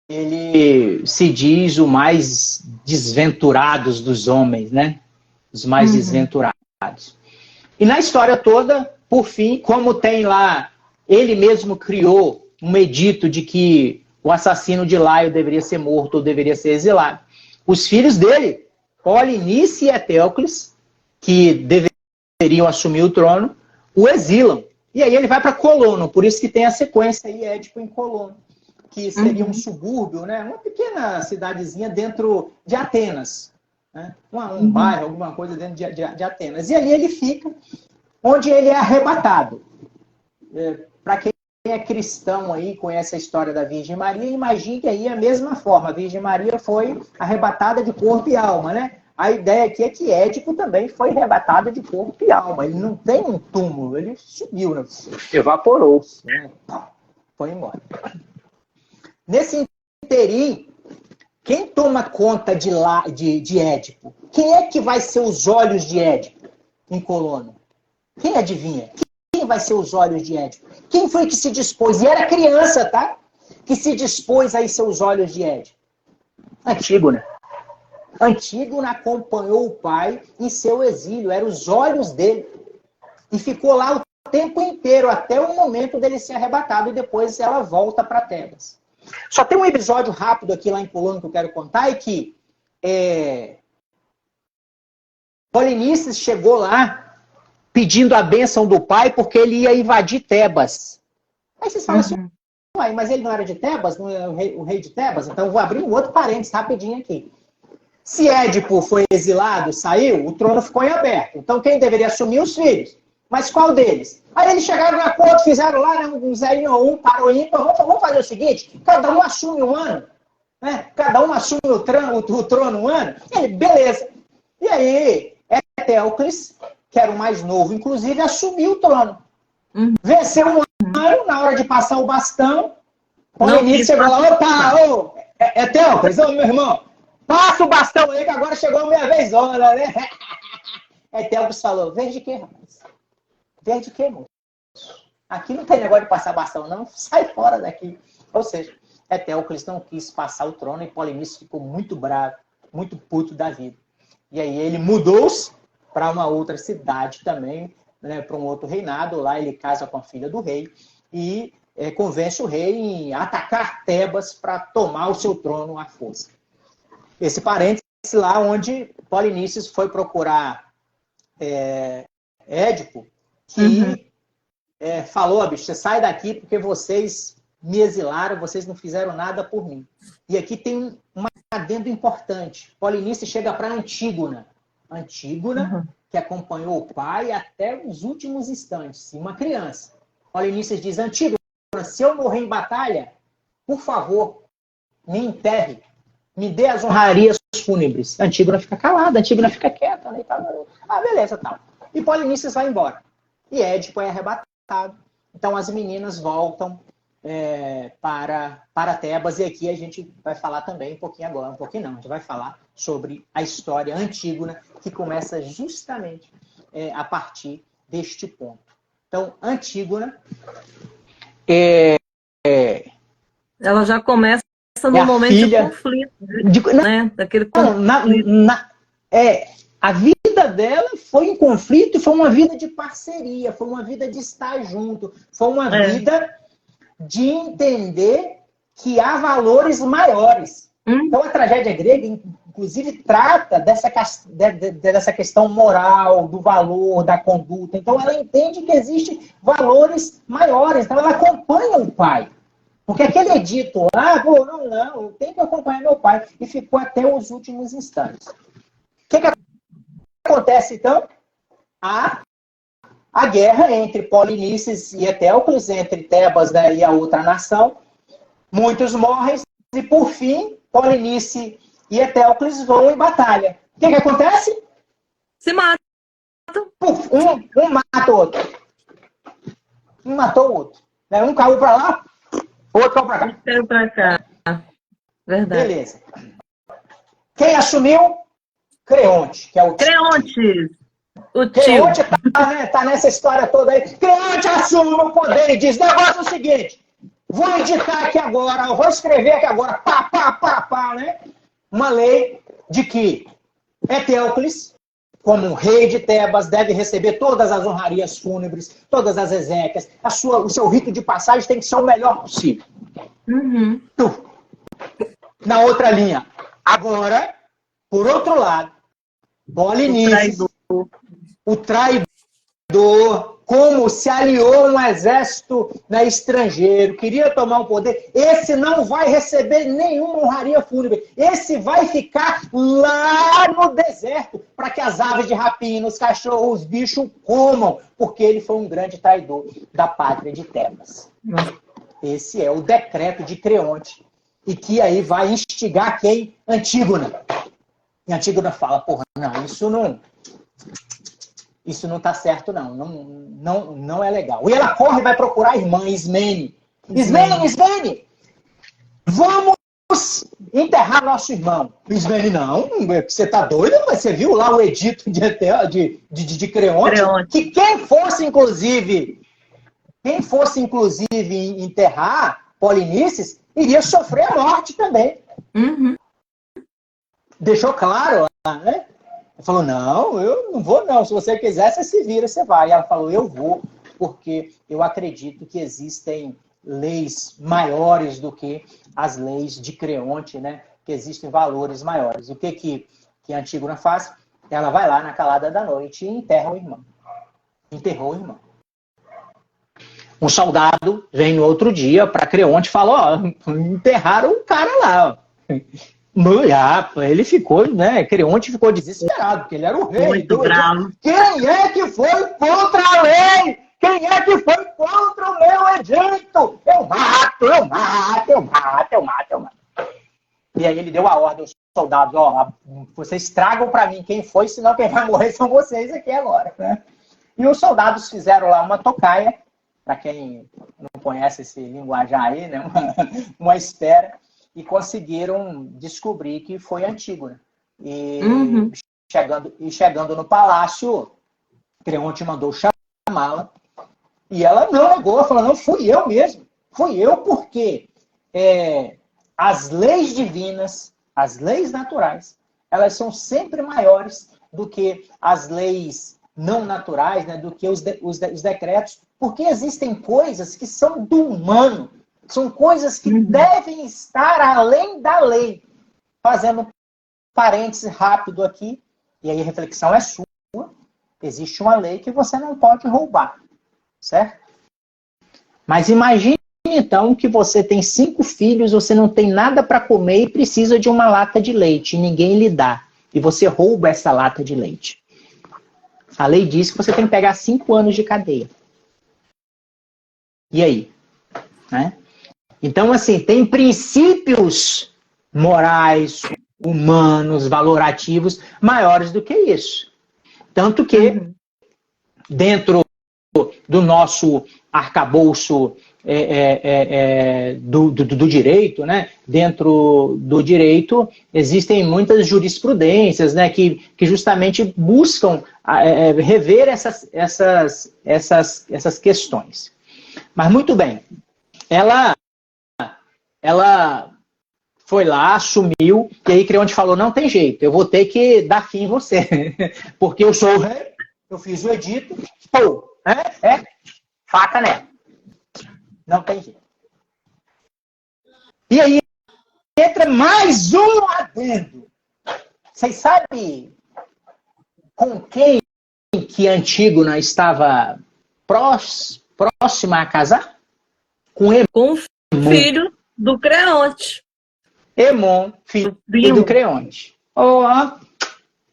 ele se diz o mais desventurado dos homens, né? Os mais desventurados. E na história toda, por fim, como tem lá, ele mesmo criou um edito de que o assassino de Laio deveria ser morto ou deveria ser exilado. Os filhos dele, Polinice e Eteocles, que deveriam assumir o trono, o exilam. E aí ele vai para Colono, por isso que tem a sequência aí, Édipo em Colono, que seria um subúrbio, né? Uma pequena cidadezinha dentro de Atenas. Né? Um bairro, alguma coisa dentro de Atenas. E ali ele fica, onde ele é arrebatado. Para quem é cristão aí, conhece a história da Virgem Maria, imagine que aí é a mesma forma. A Virgem Maria foi arrebatada de corpo e alma, né? A ideia aqui é que Édipo também foi arrebatado de corpo e alma. Ele não tem um túmulo, ele subiu, né? Evaporou-se, né? Foi embora. Nesse interim, quem toma conta de Édipo? Quem é que vai ser os olhos de Édipo em Colono? Quem adivinha? Quem vai ser os olhos de Édipo? Quem foi que se dispôs? E era criança, tá? Que se dispôs a ser os olhos de Édipo? Antígona. Antígona acompanhou o pai em seu exílio, eram os olhos dele. E ficou lá o tempo inteiro, até o momento dele ser arrebatado, e depois ela volta para Tebas. Só tem um episódio rápido aqui lá em Colono que eu quero contar, é que Polinices chegou lá pedindo a bênção do pai porque ele ia invadir Tebas. Aí vocês falam assim, mas ele não era de Tebas? Não é o rei de Tebas? Então eu vou abrir um outro parênteses rapidinho aqui. Se Édipo foi exilado, saiu, o trono ficou em aberto. Então quem deveria assumir? Os filhos. Mas qual deles? Aí eles chegaram no acordo, fizeram lá, né, um 0 para o ímpar. Vamos fazer o seguinte, cada um assume um ano. Né? Cada um assume o trono um ano. E ele, beleza. E aí, Eteocles, que era o mais novo, inclusive, assumiu o trono. Venceu um ano, na hora de passar o bastão, Polinices chegou lá, opa, Eteocles, meu irmão, passa o bastão aí que agora chegou a minha vez, né? Eteocles falou, vez de quê, rapaz? Vez de quê, moço? Aqui não tem negócio de passar bastão, não. Sai fora daqui. Ou seja, Eteocles não quis passar o trono e Polinices ficou muito bravo, muito puto da vida. E aí ele mudou-se para uma outra cidade também, né, para um outro reinado. Lá ele casa com a filha do rei e convence o rei em atacar Tebas para tomar o seu trono à força. Esse parênteses lá onde Polinices foi procurar Édipo, que falou, bicho, você sai daqui porque vocês me exilaram, vocês não fizeram nada por mim. E aqui tem um adendo importante. Polinices chega para Antígona. Antígona, que acompanhou o pai até os últimos instantes, uma criança. Polinices diz, Antígona, se eu morrer em batalha, por favor, me enterre, me dê as honrarias fúnebres. Antígona fica calada, Antígona fica quieta. Né? Beleza, tal. E Polinices vai embora. E Édipo é arrebatado. Então as meninas voltam para Tebas. E aqui a gente vai falar também um pouquinho agora, um pouquinho não, a gente vai falar sobre a história Antígona, que começa justamente a partir deste ponto. Então, Antígona ela já começa no momento de conflito, né? Daquele conflito. A vida vida dela foi em conflito, foi uma vida de parceria, foi uma vida de estar junto, foi uma vida de entender que há valores maiores. Então, a tragédia grega, inclusive, trata dessa questão moral, do valor, da conduta. Então, ela entende que existem valores maiores. Então, ela acompanha o pai. Porque aquele edito lá, não, eu tenho que acompanhar meu pai. E ficou até os últimos instantes. O que acontece, então? A guerra entre Polinices e Etéocles, entre Tebas, né, e a outra nação. Muitos morrem e, por fim, Polinice e Etéocles vão em batalha. O que acontece? Se matam. Um mata o outro. Um matou o outro. Um caiu para lá, o outro caiu para cá. Caiu para cá. Verdade. Beleza. Quem assumiu? Creonte, que é o tio. Creonte. O tio. Creonte tá nessa história toda aí. Creonte assume o poder e diz, negócio é o seguinte, vou editar aqui agora, eu vou escrever aqui agora, né? Uma lei de que Etéocles, como rei de Tebas, deve receber todas as honrarias fúnebres, todas as exéquias, o seu rito de passagem tem que ser o melhor possível. Uhum. Na outra linha. Agora, por outro lado, Polinices, o traidor, como se aliou a um exército, né, estrangeiro, queria tomar o poder, esse não vai receber nenhuma honraria fúnebre. Esse vai ficar lá no deserto, para que as aves de rapina, os cachorros, os bichos comam, porque ele foi um grande traidor da pátria de Tebas. Esse é o decreto de Creonte, e que aí vai instigar quem? Antígona. E Antígona fala, porra, não, isso não tá certo, não é legal. E ela corre e vai procurar a irmã Ismene. Ismene, vamos enterrar nosso irmão. Ismene, não, você tá doida? Mas você viu lá o edito de Creonte? Que quem fosse, inclusive, enterrar Polinices, iria sofrer a morte também. Uhum. Deixou claro, né? Ele falou, não, eu não vou não. Se você quiser, você se vira, você vai. E ela falou, eu vou, porque eu acredito que existem leis maiores do que as leis de Creonte, né? Que existem valores maiores. O que Antígona faz? Ela vai lá na calada da noite e enterra o irmão. Enterrou o irmão. Um soldado vem no outro dia para Creonte e fala, enterraram o cara lá, ele ficou, né? Creonte ficou desesperado, porque ele era o rei. Muito bravo. Quem é que foi contra a lei? Quem é que foi contra o meu edito? Eu mato. E aí ele deu a ordem aos soldados, vocês tragam para mim quem foi, senão quem vai morrer são vocês aqui agora, né? E os soldados fizeram lá uma tocaia, para quem não conhece esse linguajar aí, né? Uma espera, e conseguiram descobrir que foi Antígona. E chegando no palácio, Creonte mandou chamá-la, e ela não negou, falou, não, fui eu mesmo. Fui eu porque as leis divinas, as leis naturais, elas são sempre maiores do que as leis não naturais, né, do que os decretos, porque existem coisas que são do humano, são coisas que devem estar além da lei. Fazendo parênteses rápido aqui, e aí a reflexão é sua, existe uma lei que você não pode roubar, certo? Mas imagine então que você tem 5 filhos, você não tem nada para comer e precisa de uma lata de leite, e ninguém lhe dá, e você rouba essa lata de leite. A lei diz que você tem que pegar 5 anos de cadeia. E aí? Né? Então, assim, tem princípios morais, humanos, valorativos, maiores do que isso. Tanto que, dentro do nosso arcabouço do direito, né? Dentro do direito, existem muitas jurisprudências, né? Que justamente buscam rever essas questões. Mas, muito bem, ela foi lá, assumiu, e aí Creonte falou, não tem jeito, eu vou ter que dar fim em você, porque eu sou o rei, eu fiz o edito, pô, faca nela. Não tem jeito. E aí entra mais um adendo. Vocês sabem com quem que Antígona estava próxima a casar? Com Hemon. Com o filho do Creonte. Hemon, filho do Creonte. Ó,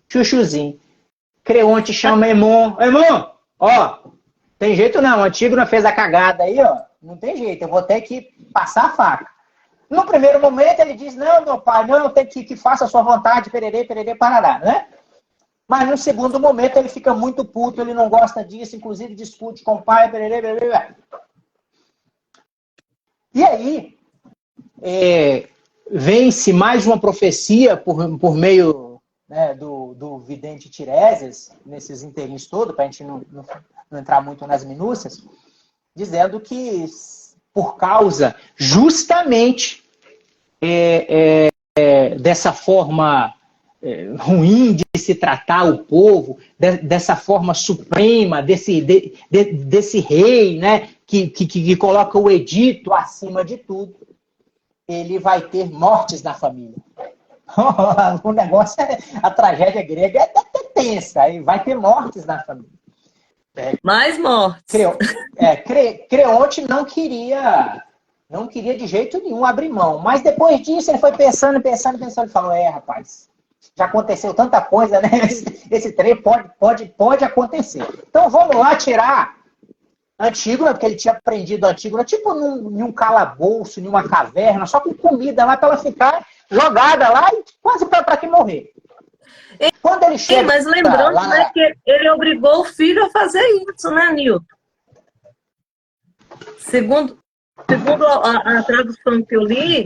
chuchuzinho. Creonte chama Hemon. Hemon, ó, tem jeito não, Antígona fez a cagada aí, ó. Não tem jeito, eu vou ter que passar a faca. No primeiro momento ele diz, não, meu pai, não, eu tenho que faça a sua vontade, pererê, pererê, parará, né? Mas no segundo momento ele fica muito puto, ele não gosta disso, inclusive discute com o pai, pererê, pererê. E aí, vem-se mais uma profecia por meio, né, do vidente Tiresias, nesses inteirinhos todos, para a gente não entrar muito nas minúcias, dizendo que por causa justamente dessa forma ruim de se tratar o povo, dessa forma suprema, desse rei, né, que coloca o edito acima de tudo, ele vai ter mortes na família. O negócio, a tragédia grega é tensa, e vai ter mortes na família. Mais mortes. Creonte não queria de jeito nenhum abrir mão. Mas depois disso ele foi pensando e falou, rapaz, já aconteceu tanta coisa, né? Esse trem pode acontecer. Então vamos lá tirar Antígona, porque ele tinha prendido Antígona, tipo num calabouço, numa caverna, só com comida lá para ela ficar jogada lá e quase para que morrer. Quando ele chega mas lembrando, lá, né, que ele obrigou o filho a fazer isso, né, Nilton? Segundo a tradução que eu li,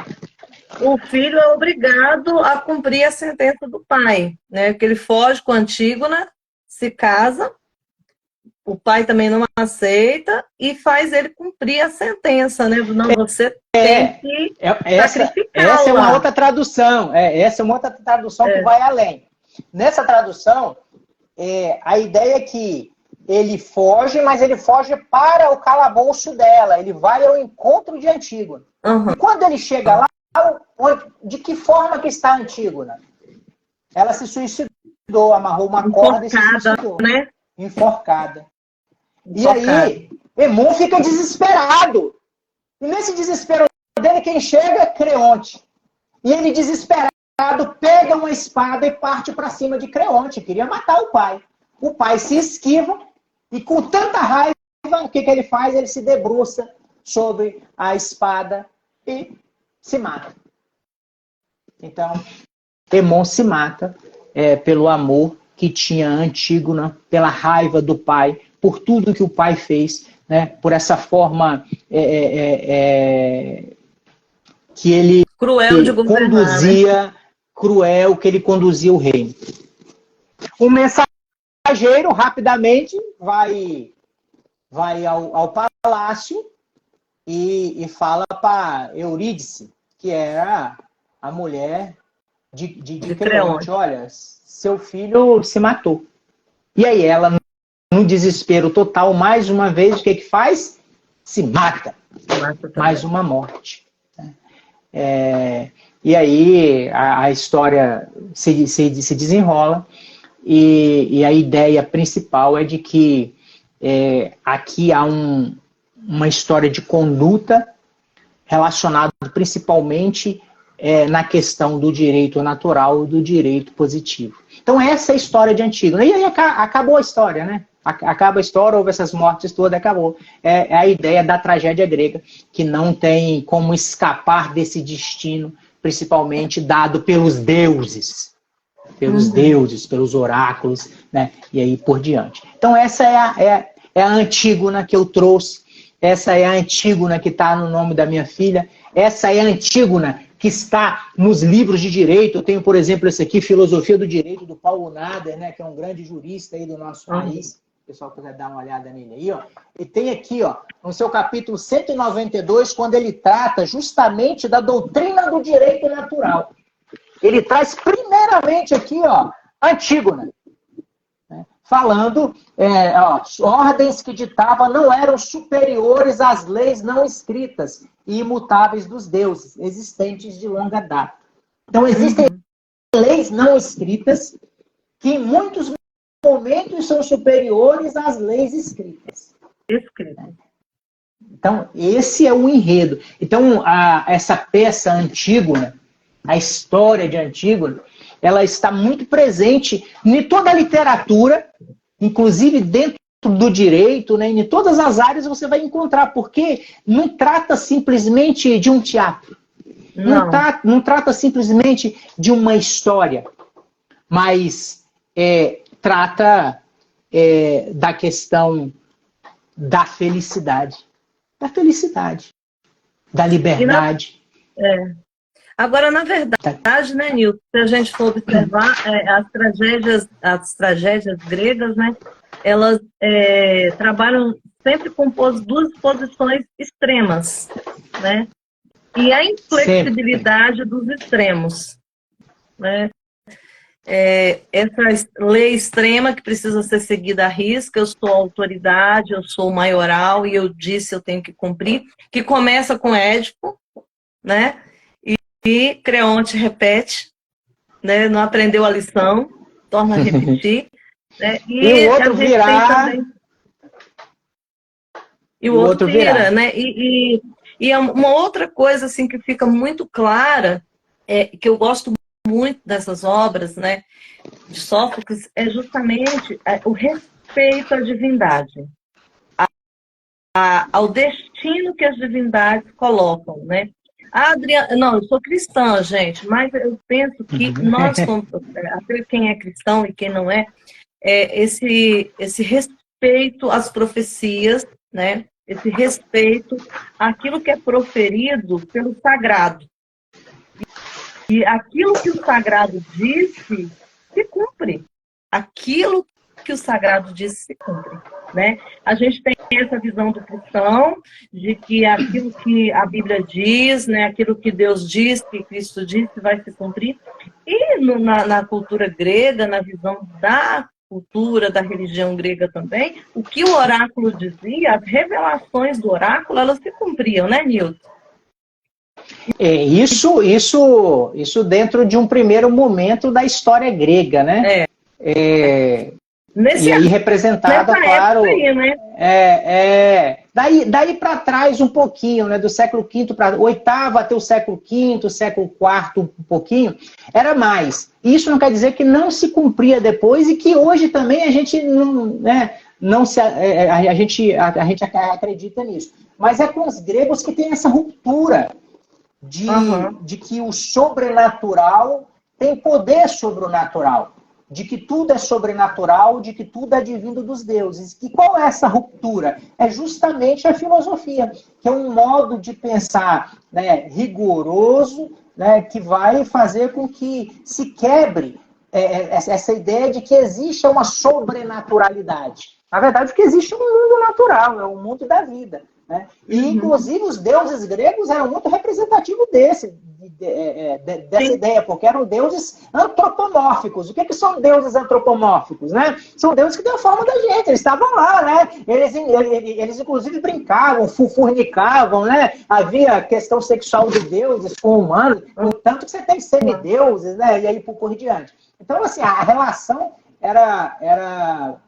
o filho é obrigado a cumprir a sentença do pai, né? Que ele foge com Antígona, se casa, o pai também não aceita e faz ele cumprir a sentença, né? Não, você tem que sacrificá-la. Essa é uma outra tradução. Essa é uma outra tradução que vai além. Nessa tradução, a ideia é que ele foge, mas ele foge para o calabouço dela. Ele vai ao encontro de Antígona. Uhum. E quando ele chega lá, de que forma que está Antígona? Ela se suicidou, amarrou uma corda e se suicidou. Né? Enforcada. E aí, Hemon fica desesperado. E nesse desespero dele, quem chega é Creonte. E ele, desesperado, pega uma espada e parte para cima de Creonte. Queria matar o pai. O pai se esquiva e com tanta raiva, o que ele faz? Ele se debruça sobre a espada e se mata. Então, Hemon se mata pelo amor que tinha Antígona, pela raiva do pai, por tudo que o pai fez, né? Por essa forma que ele cruel de conduzia, né? Cruel que ele conduzia o reino. O mensageiro rapidamente vai ao palácio e fala para Eurídice, que era a mulher de Creonte. Olha, seu filho se matou. E aí ela, no desespero total, mais uma vez, o que faz? Se mata. Mais uma morte. E aí a história se desenrola e a ideia principal é de que aqui há uma história de conduta relacionada principalmente na questão do direito natural e do direito positivo. Então essa é a história de Antígona. E aí acabou a história, né? Acaba a história, houve essas mortes todas, acabou. É a ideia da tragédia grega, que não tem como escapar desse destino, principalmente dado pelos deuses. Pelos deuses, pelos oráculos, né? E aí por diante. Então essa é a Antígona que eu trouxe. Essa é a Antígona que está no nome da minha filha. Essa é a Antígona que está nos livros de direito. Eu tenho, por exemplo, esse aqui, Filosofia do Direito, do Paulo Nader, né, que é um grande jurista aí do nosso país. o pessoal quiser dar uma olhada nele aí, ó. E tem aqui, ó, no seu capítulo 192, quando ele trata justamente da doutrina do direito natural. Ele traz primeiramente aqui, ó, Antígona, né? Falando, ordens que ditava não eram superiores às leis não escritas e imutáveis dos deuses, existentes de longa data. Então, existem leis não escritas que em muitos momentos são superiores às leis escritas. Então, esse é o enredo. Então, essa peça Antígona, a história de Antígona, ela está muito presente em toda a literatura, inclusive dentro do direito, né? Em todas as áreas você vai encontrar, porque não trata simplesmente de um teatro. Não trata simplesmente de uma história, mas trata da questão da felicidade. Da felicidade. Da liberdade. Agora, na verdade, né, Nilton, se a gente for observar, as tragédias gregas, né, elas trabalham sempre com duas posições extremas, né? E a inflexibilidade dos extremos, né? Essa lei extrema que precisa ser seguida à risca, eu sou autoridade, eu sou maioral e eu disse eu tenho que cumprir, que começa com Édipo, né? E Creonte repete, né? Não aprendeu a lição, torna a repetir. Né? E o outro virá. E o outro vira, né? E uma outra coisa assim, que fica muito clara, que eu gosto muito dessas obras, né, de Sófocles, é justamente o respeito à divindade, ao destino que as divindades colocam, né? Não, eu sou cristã, gente, mas eu penso que nós, até quem é cristão e quem não esse respeito às profecias, né? Esse respeito àquilo que é proferido pelo sagrado. E aquilo que o sagrado disse, se cumpre. Aquilo que o sagrado disse, se cumpre. Né? A gente tem essa visão do cristão, de que aquilo que a Bíblia diz, né, aquilo que Deus diz, que Cristo disse, vai se cumprir. E na cultura grega, na visão da cultura, da religião grega também, o que o oráculo dizia, as revelações do oráculo, elas se cumpriam, né, Nilton? Isso dentro de um primeiro momento da história grega, né? E aí representada, claro. Aí, né? Daí para trás um pouquinho, né? Do século V para oitavo até o século V, século IV um pouquinho, era mais. Isso não quer dizer que não se cumpria depois e que hoje também a gente a gente acredita nisso. Mas é com os gregos que tem essa ruptura de que o sobrenatural tem poder sobre o natural. De que tudo é sobrenatural, de que tudo é divino dos deuses. E qual é essa ruptura? É justamente a filosofia, que é um modo de pensar, né, rigoroso, né, que vai fazer com que se quebre essa ideia de que existe uma sobrenaturalidade. Na verdade, o que existe é um mundo natural, é o mundo da vida. Né? E, inclusive, os deuses gregos eram muito representativos dessa ideia, porque eram deuses antropomórficos. O que são deuses antropomórficos? Né? São deuses que têm a forma da gente, eles estavam lá, né? Eles inclusive, brincavam, fornicavam, né? Havia questão sexual de deuses com humanos, tanto que você tem semideuses, né? E aí por diante. Então, assim, a relação era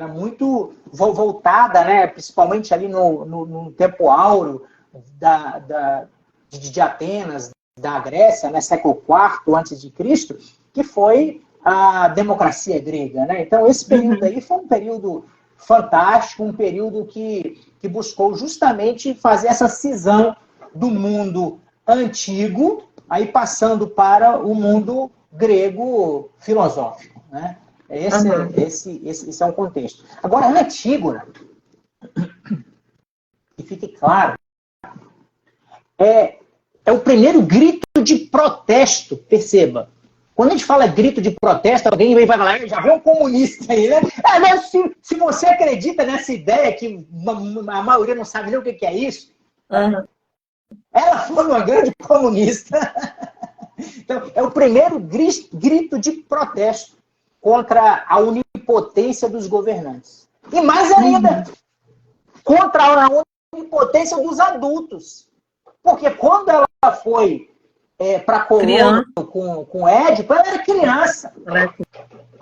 muito voltada, né, principalmente ali no tempo áureo de Atenas, da Grécia, né, século IV a.C., que foi a democracia grega. Né? Então, esse período aí foi um período fantástico, um período que buscou justamente fazer essa cisão do mundo antigo, aí passando para o mundo grego filosófico. Né? Esse é um contexto. Agora, a Antígona, que fique claro, é o primeiro grito de protesto, perceba, Quando a gente fala grito de protesto, alguém vai falar, já vê um comunista aí, né? Mas se você acredita nessa ideia, que a maioria não sabe nem o que é isso, ela foi uma grande comunista. Então, é o primeiro grito de protesto contra a onipotência dos governantes. E mais ainda, contra a onipotência dos adultos. Porque quando ela foi para a colônia com Édipo, ela era criança.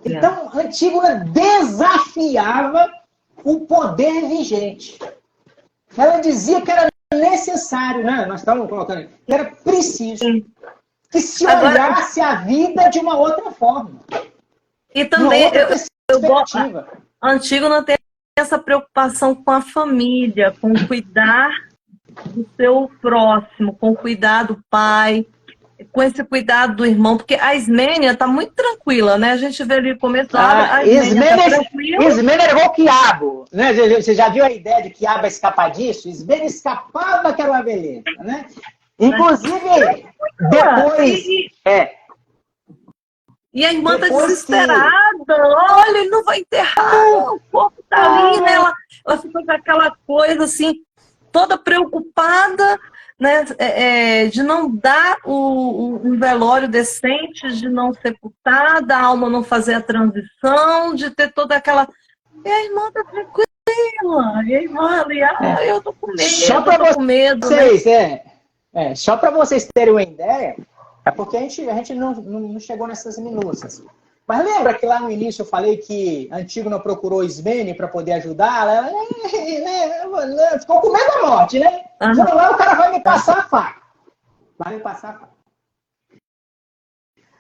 Então, Antígona desafiava o poder vigente. Ela dizia que era necessário, né? Nós estávamos colocando que era preciso que se olhasse a vida de uma outra forma. E também, Antígona tem essa preocupação com a família, com cuidar do seu próximo, com cuidar do pai, com esse cuidado do irmão, porque a Ismênia está muito tranquila, né? A gente vê ali começo a Ismênia tá tranquila. Ismênia era igual Quiabo, né? Você já viu a ideia de Quiabo escapar disso? Ismênia escapava que era uma beleza, né? Inclusive, depois... E a irmã está desesperada. Olha, ele não vai enterrar, o corpo está ali, né? Ela ficou com aquela coisa assim, toda preocupada, né, de não dar um velório decente, de não sepultar, da alma não fazer a transição, de ter toda aquela... E a irmã está tranquila. E a irmã ali, eu tô com medo, só para vocês, né? Só para vocês terem uma ideia, é porque a gente não chegou nessas minúcias. Mas lembra que lá no início eu falei que Antígona procurou Ismênia para poder ajudá-la? Ela ficou com medo da morte, né? Falou, lá o cara vai me passar a faca. Vai me passar a faca.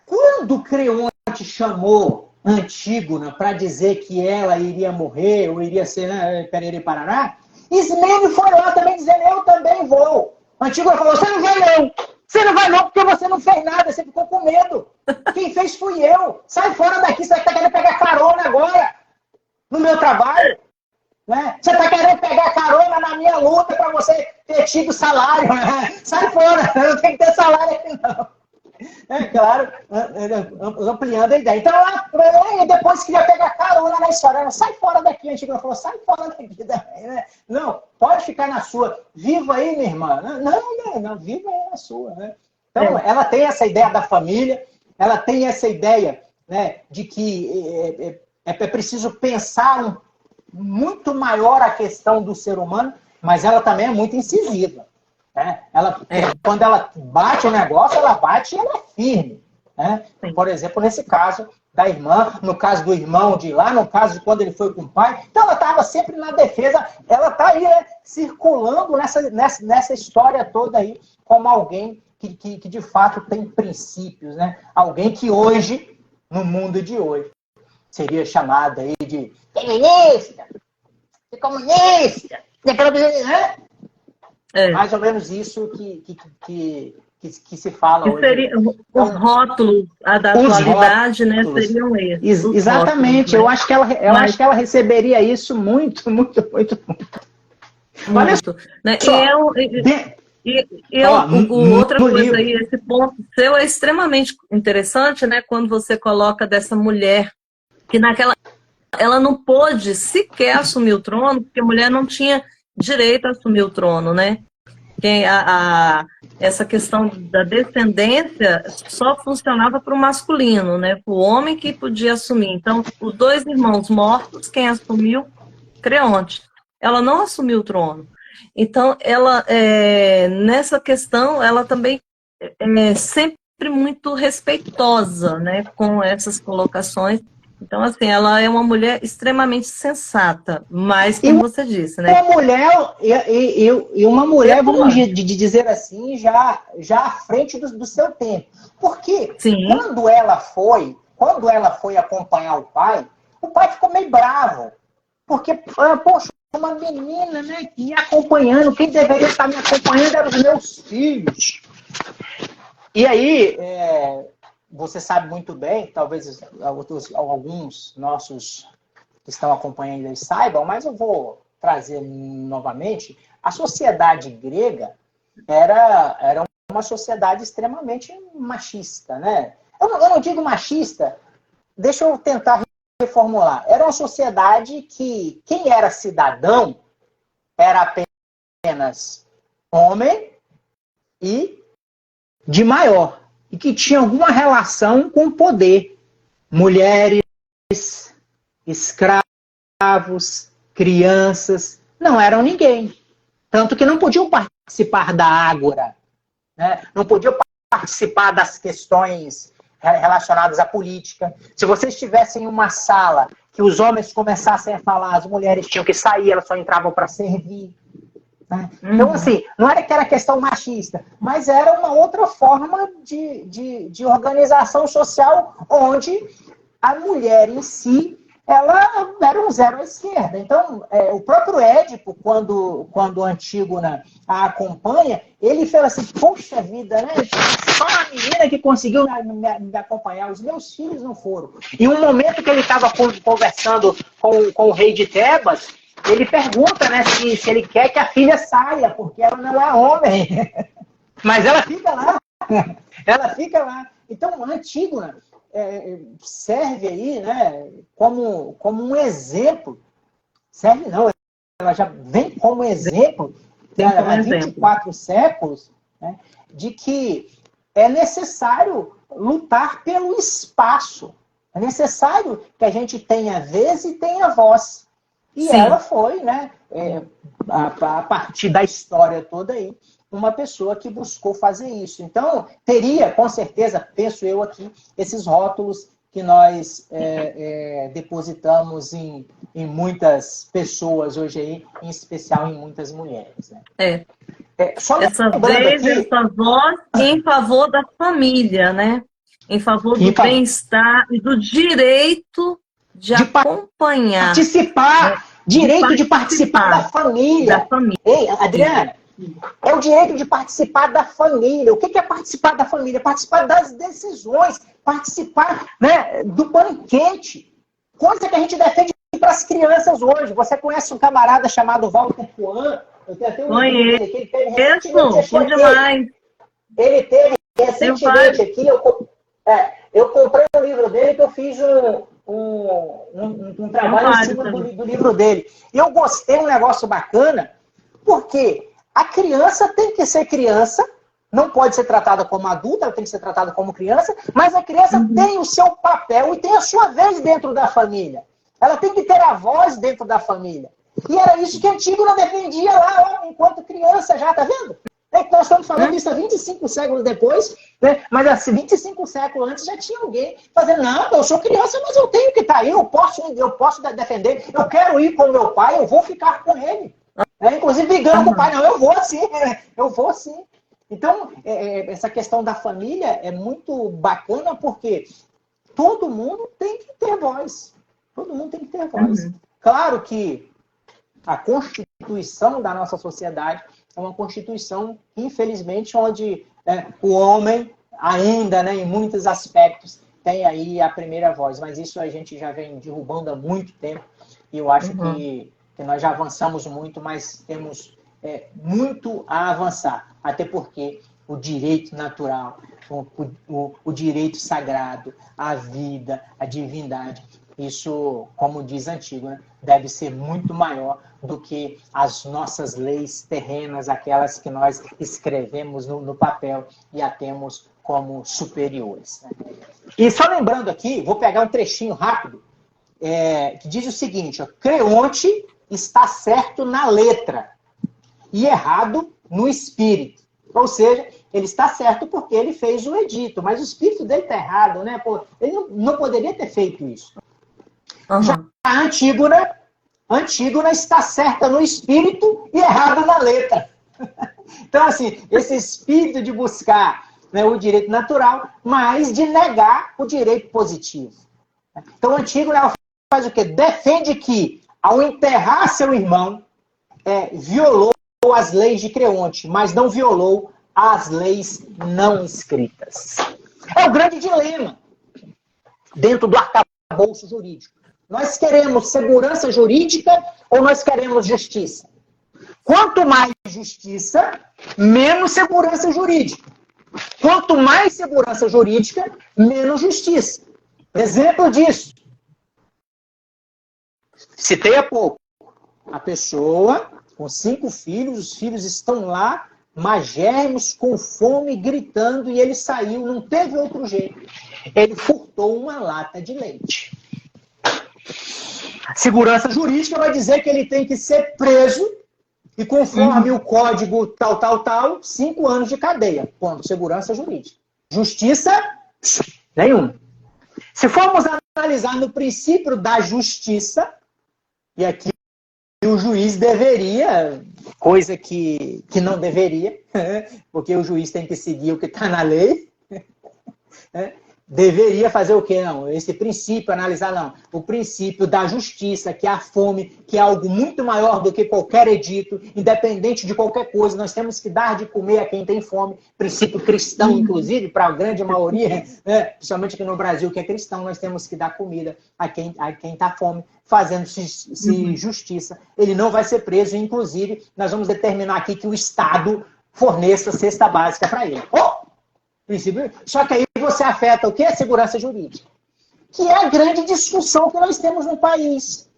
Quando Creonte chamou Antígona para dizer que ela iria morrer, ou iria ser, né, Perere Paraná, Ismênia foi lá também dizendo, eu também vou. Antígona falou, você não vai não. Você não vai não porque você não fez nada, você ficou com medo. Quem fez fui eu. Sai fora daqui, você está querendo pegar carona agora no meu trabalho. Né? Você está querendo pegar carona na minha luta para você ter tido salário. Né? Sai fora, eu não tenho que ter salário aqui não. Claro, ampliando a ideia. Então, depois queria pegar carona na história. Sai fora daqui, a Antígona falou, sai fora daqui. Né? Não, pode ficar na sua. Viva aí, minha irmã. Não, viva aí na sua. Né? Então, ela tem essa ideia da família, ela tem essa ideia, né, de que é preciso pensar muito maior a questão do ser humano, mas ela também é muito incisiva. Quando ela bate o negócio, ela bate e ela é firme. Né? Por exemplo, nesse caso da irmã, no caso do irmão de lá, no caso de quando ele foi com o pai. Então ela estava sempre na defesa, ela está aí circulando nessa história toda aí, como alguém que de fato tem princípios. Né? Alguém que hoje, no mundo de hoje, seria chamada aí de feminista, de comunista, né? Mais ou menos isso que se fala hoje. Seria, os rótulos da atualidade, né, seriam esses. Exatamente. Rótulos, né? Eu acho que ela receberia isso muito, muito, muito, muito. Olha só, né? Outra coisa livro. Aí, esse ponto seu é extremamente interessante, né? Quando você coloca dessa mulher que ela não pôde sequer assumir o trono, porque a mulher não tinha direito a assumir o trono, né? Essa questão da descendência só funcionava para o masculino, né? Para o homem que podia assumir. Então, os dois irmãos mortos, quem assumiu? Creonte. Ela não assumiu o trono. Então, ela, nessa questão, ela também é sempre muito respeitosa, né? Com essas colocações. Então, assim, ela é uma mulher extremamente sensata, mas, como você disse, né? Uma mulher, vamos dizer assim, já à frente do seu tempo. Porque quando ela foi acompanhar o pai ficou meio bravo. Porque, poxa, uma menina, né, me acompanhando, quem deveria estar me acompanhando eram os meus filhos. E aí... você sabe muito bem, talvez alguns nossos que estão acompanhando eles saibam, mas eu vou trazer novamente. A sociedade grega era uma sociedade extremamente machista, né? eu não digo machista, deixa eu tentar reformular. Era uma sociedade que quem era cidadão era apenas homem e de maior, e que tinha alguma relação com o poder. Mulheres, escravos, crianças, não eram ninguém. Tanto que não podiam participar da ágora, né? Não podiam participar das questões relacionadas à política. Se vocês estivessem em uma sala que os homens começassem a falar, as mulheres tinham que sair, elas só entravam para servir. Né? Então, assim, não era que era questão machista, mas era uma outra forma de organização social onde a mulher em si, ela era um zero à esquerda. Então, o próprio Édipo, quando Antígona a acompanha, ele fala assim, poxa vida, né? Só a menina que conseguiu me acompanhar, os meus filhos não foram. E um momento que ele estava conversando com o rei de Tebas, ele pergunta, né, se ele quer que a filha saia, porque ela não é homem. Mas ela fica lá. Ela fica lá. Então, Antígona serve aí, né, como um exemplo. Serve não, ela já vem como exemplo há 24 séculos, né, de que é necessário lutar pelo espaço. É necessário que a gente tenha vez e tenha voz. E Sim. Ela foi, né, a partir da história toda aí, uma pessoa que buscou fazer isso. Então, teria, com certeza, penso eu aqui, esses rótulos que nós depositamos em muitas pessoas hoje aí, em especial em muitas mulheres. Né? Só essa vez, aqui, essa voz em favor da família, né? Em favor do bem-estar e do direito de acompanhar. Participar, direito de participar da família. Ei, Adriana, é o direito de participar da família. O que é participar da família? Participar das decisões, participar, né, do banquete. Coisa que a gente defende para as crianças hoje. Você conhece um camarada chamado Walter Fuan? Eu tenho até um livro dele, que ele teve recentemente. Ele teve recentemente aqui, eu comprei o livro dele, que eu fiz um trabalho em cima do livro dele. E eu gostei de um negócio bacana, porque a criança tem que ser criança, não pode ser tratada como adulta, ela tem que ser tratada como criança, mas a criança tem o seu papel e tem a sua vez dentro da família. Ela tem que ter a voz dentro da família. E era isso que Antígona defendia lá, enquanto criança já, tá vendo? Nós estamos falando isso há 25 séculos depois, né? Mas assim, 25 séculos antes já tinha alguém fazendo, não, eu sou criança, mas eu tenho que estar aí, eu posso defender, eu quero ir com meu pai, eu vou ficar com ele. Inclusive brigando com o pai, não, eu vou sim. Então, essa questão da família é muito bacana, porque todo mundo tem que ter voz. Todo mundo tem que ter voz. Claro que a constituição da nossa sociedade é uma constituição, infelizmente, onde o homem ainda, né, em muitos aspectos, tem aí a primeira voz. Mas isso a gente já vem derrubando há muito tempo. E eu acho que nós já avançamos muito, mas temos muito a avançar. Até porque o direito natural, o direito sagrado, a vida, a divindade, isso, como diz Antígona, deve ser muito maior do que as nossas leis terrenas, aquelas que nós escrevemos no papel e a temos como superiores. Né? E só lembrando aqui, vou pegar um trechinho rápido, que diz o seguinte, ó, Creonte está certo na letra e errado no espírito. Ou seja, ele está certo porque ele fez o edito, mas o espírito dele está errado, né? Pô, ele não poderia ter feito isso. Já a Antígona está certa no espírito e errada na letra. Então, assim, esse espírito de buscar, né, o direito natural, mas de negar o direito positivo. Então, Antígona faz o quê? Defende que, ao enterrar seu irmão, violou as leis de Creonte, mas não violou as leis não escritas. É o grande dilema dentro do arcabouço jurídico. Nós queremos segurança jurídica ou nós queremos justiça? Quanto mais justiça, menos segurança jurídica. Quanto mais segurança jurídica, menos justiça. Exemplo disso. Citei há pouco. A pessoa com 5 filhos, os filhos estão lá, magérrimos, com fome, gritando, e ele saiu, não teve outro jeito. Ele furtou uma lata de leite. A segurança jurídica vai dizer que ele tem que ser preso e conforme o código tal, 5 anos de cadeia. Ponto. Segurança jurídica. Justiça, nenhuma. Se formos analisar no princípio da justiça, e aqui o juiz deveria, coisa que não deveria, porque o juiz tem que seguir o que está na lei, deveria fazer o quê? Não, esse princípio, analisar não. O princípio da justiça, que é a fome, que é algo muito maior do que qualquer edito, independente de qualquer coisa, nós temos que dar de comer a quem tem fome. Princípio cristão, inclusive, para a grande maioria, né? Principalmente aqui no Brasil, que é cristão, nós temos que dar comida a quem está fome, fazendo-se justiça. Ele não vai ser preso, inclusive, nós vamos determinar aqui que o Estado forneça cesta básica para ele. Princípio. Só que aí você afeta o quê? A segurança jurídica. Que é a grande discussão que nós temos no país.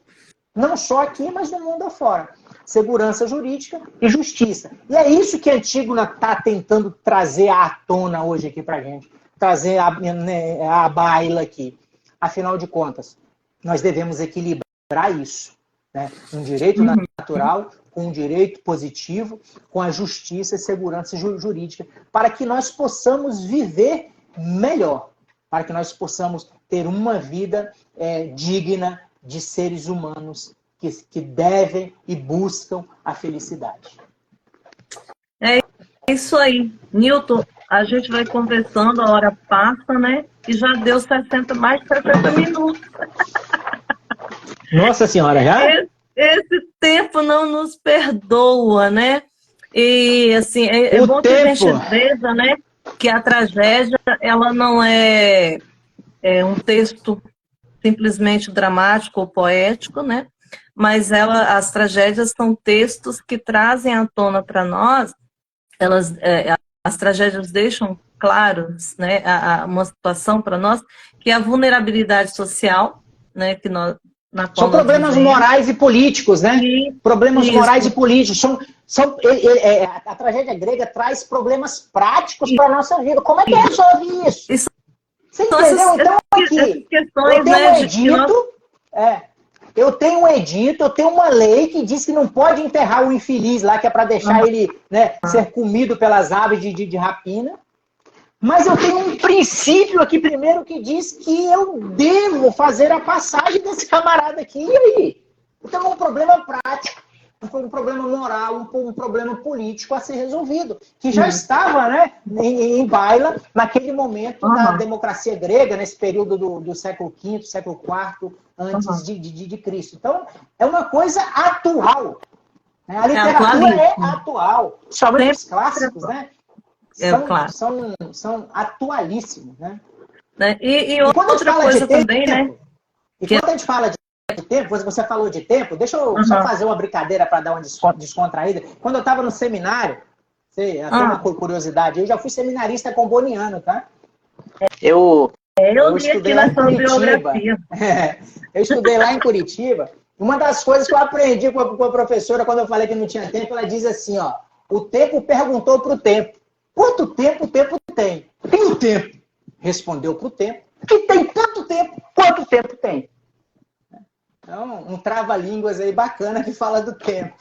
Não só aqui, mas no mundo afora. Segurança jurídica e justiça. E é isso que a Antígona está tentando trazer à tona hoje aqui para a gente. Trazer a baila aqui. Afinal de contas, nós devemos equilibrar isso. Né? Um direito natural com um direito positivo, com a justiça e segurança jurídica, para que nós possamos viver melhor, para que nós possamos ter uma vida digna de seres humanos que devem e buscam a felicidade. É isso aí. Newton, a gente vai conversando, a hora passa, né? E já deu mais de 60 minutos. Nossa Senhora, já? Esse tempo não nos perdoa, né? E, assim, é bom tempo. que a gente veja, né, que a tragédia, ela não é um texto simplesmente dramático ou poético, né? Mas as tragédias são textos que trazem à tona para nós, as tragédias deixam claro, né, uma situação para nós, que é a vulnerabilidade social, né, que nós... São problemas morais e políticos, né? Problemas morais e políticos. A tragédia grega traz problemas práticos para a nossa vida. Como é que resolve isso? Você entendeu? Então, aqui, eu tenho um edito, eu tenho uma lei que diz que não pode enterrar o infeliz lá, que é para deixar ele, né, ser comido pelas aves de rapina. Mas eu tenho um princípio aqui primeiro que diz que eu devo fazer a passagem desse camarada aqui. E aí? Então é um problema prático, um problema moral, um problema político a ser resolvido. Que já estava, né, em baila naquele momento da democracia grega, nesse período do século V, século IV antes de Cristo. Então é uma coisa atual. Né? A literatura é atual. Principalmente os clássicos, né? São atualíssimos, né? E outra coisa também, né? E quando a gente fala de tempo, você falou de tempo, deixa eu só fazer uma brincadeira para dar uma descontraída. Quando eu estava no seminário, até uma curiosidade, eu já fui seminarista comboniano, tá? Eu estudei lá em Curitiba. Eu estudei lá em Curitiba. Uma das coisas que eu aprendi com a professora, quando eu falei que não tinha tempo, ela diz assim, ó, o tempo perguntou para o tempo. Quanto tempo o tempo tem? Tem o tempo. Respondeu para o tempo. Que tem tanto tempo quanto o tempo tem. Então, um trava-línguas aí bacana que fala do tempo.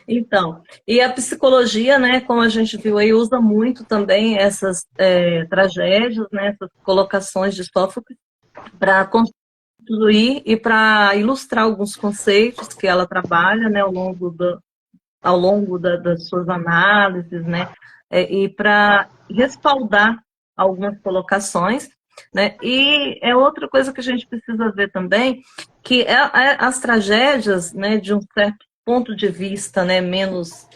Então, e a psicologia, né, como a gente viu aí, usa muito também essas tragédias, né, essas colocações de Sófocles, para construir e para ilustrar alguns conceitos que ela trabalha, né, ao longo das suas análises, né, e para respaldar algumas colocações, né, e é outra coisa que a gente precisa ver também, que as tragédias, né, de um certo ponto de vista, né, menos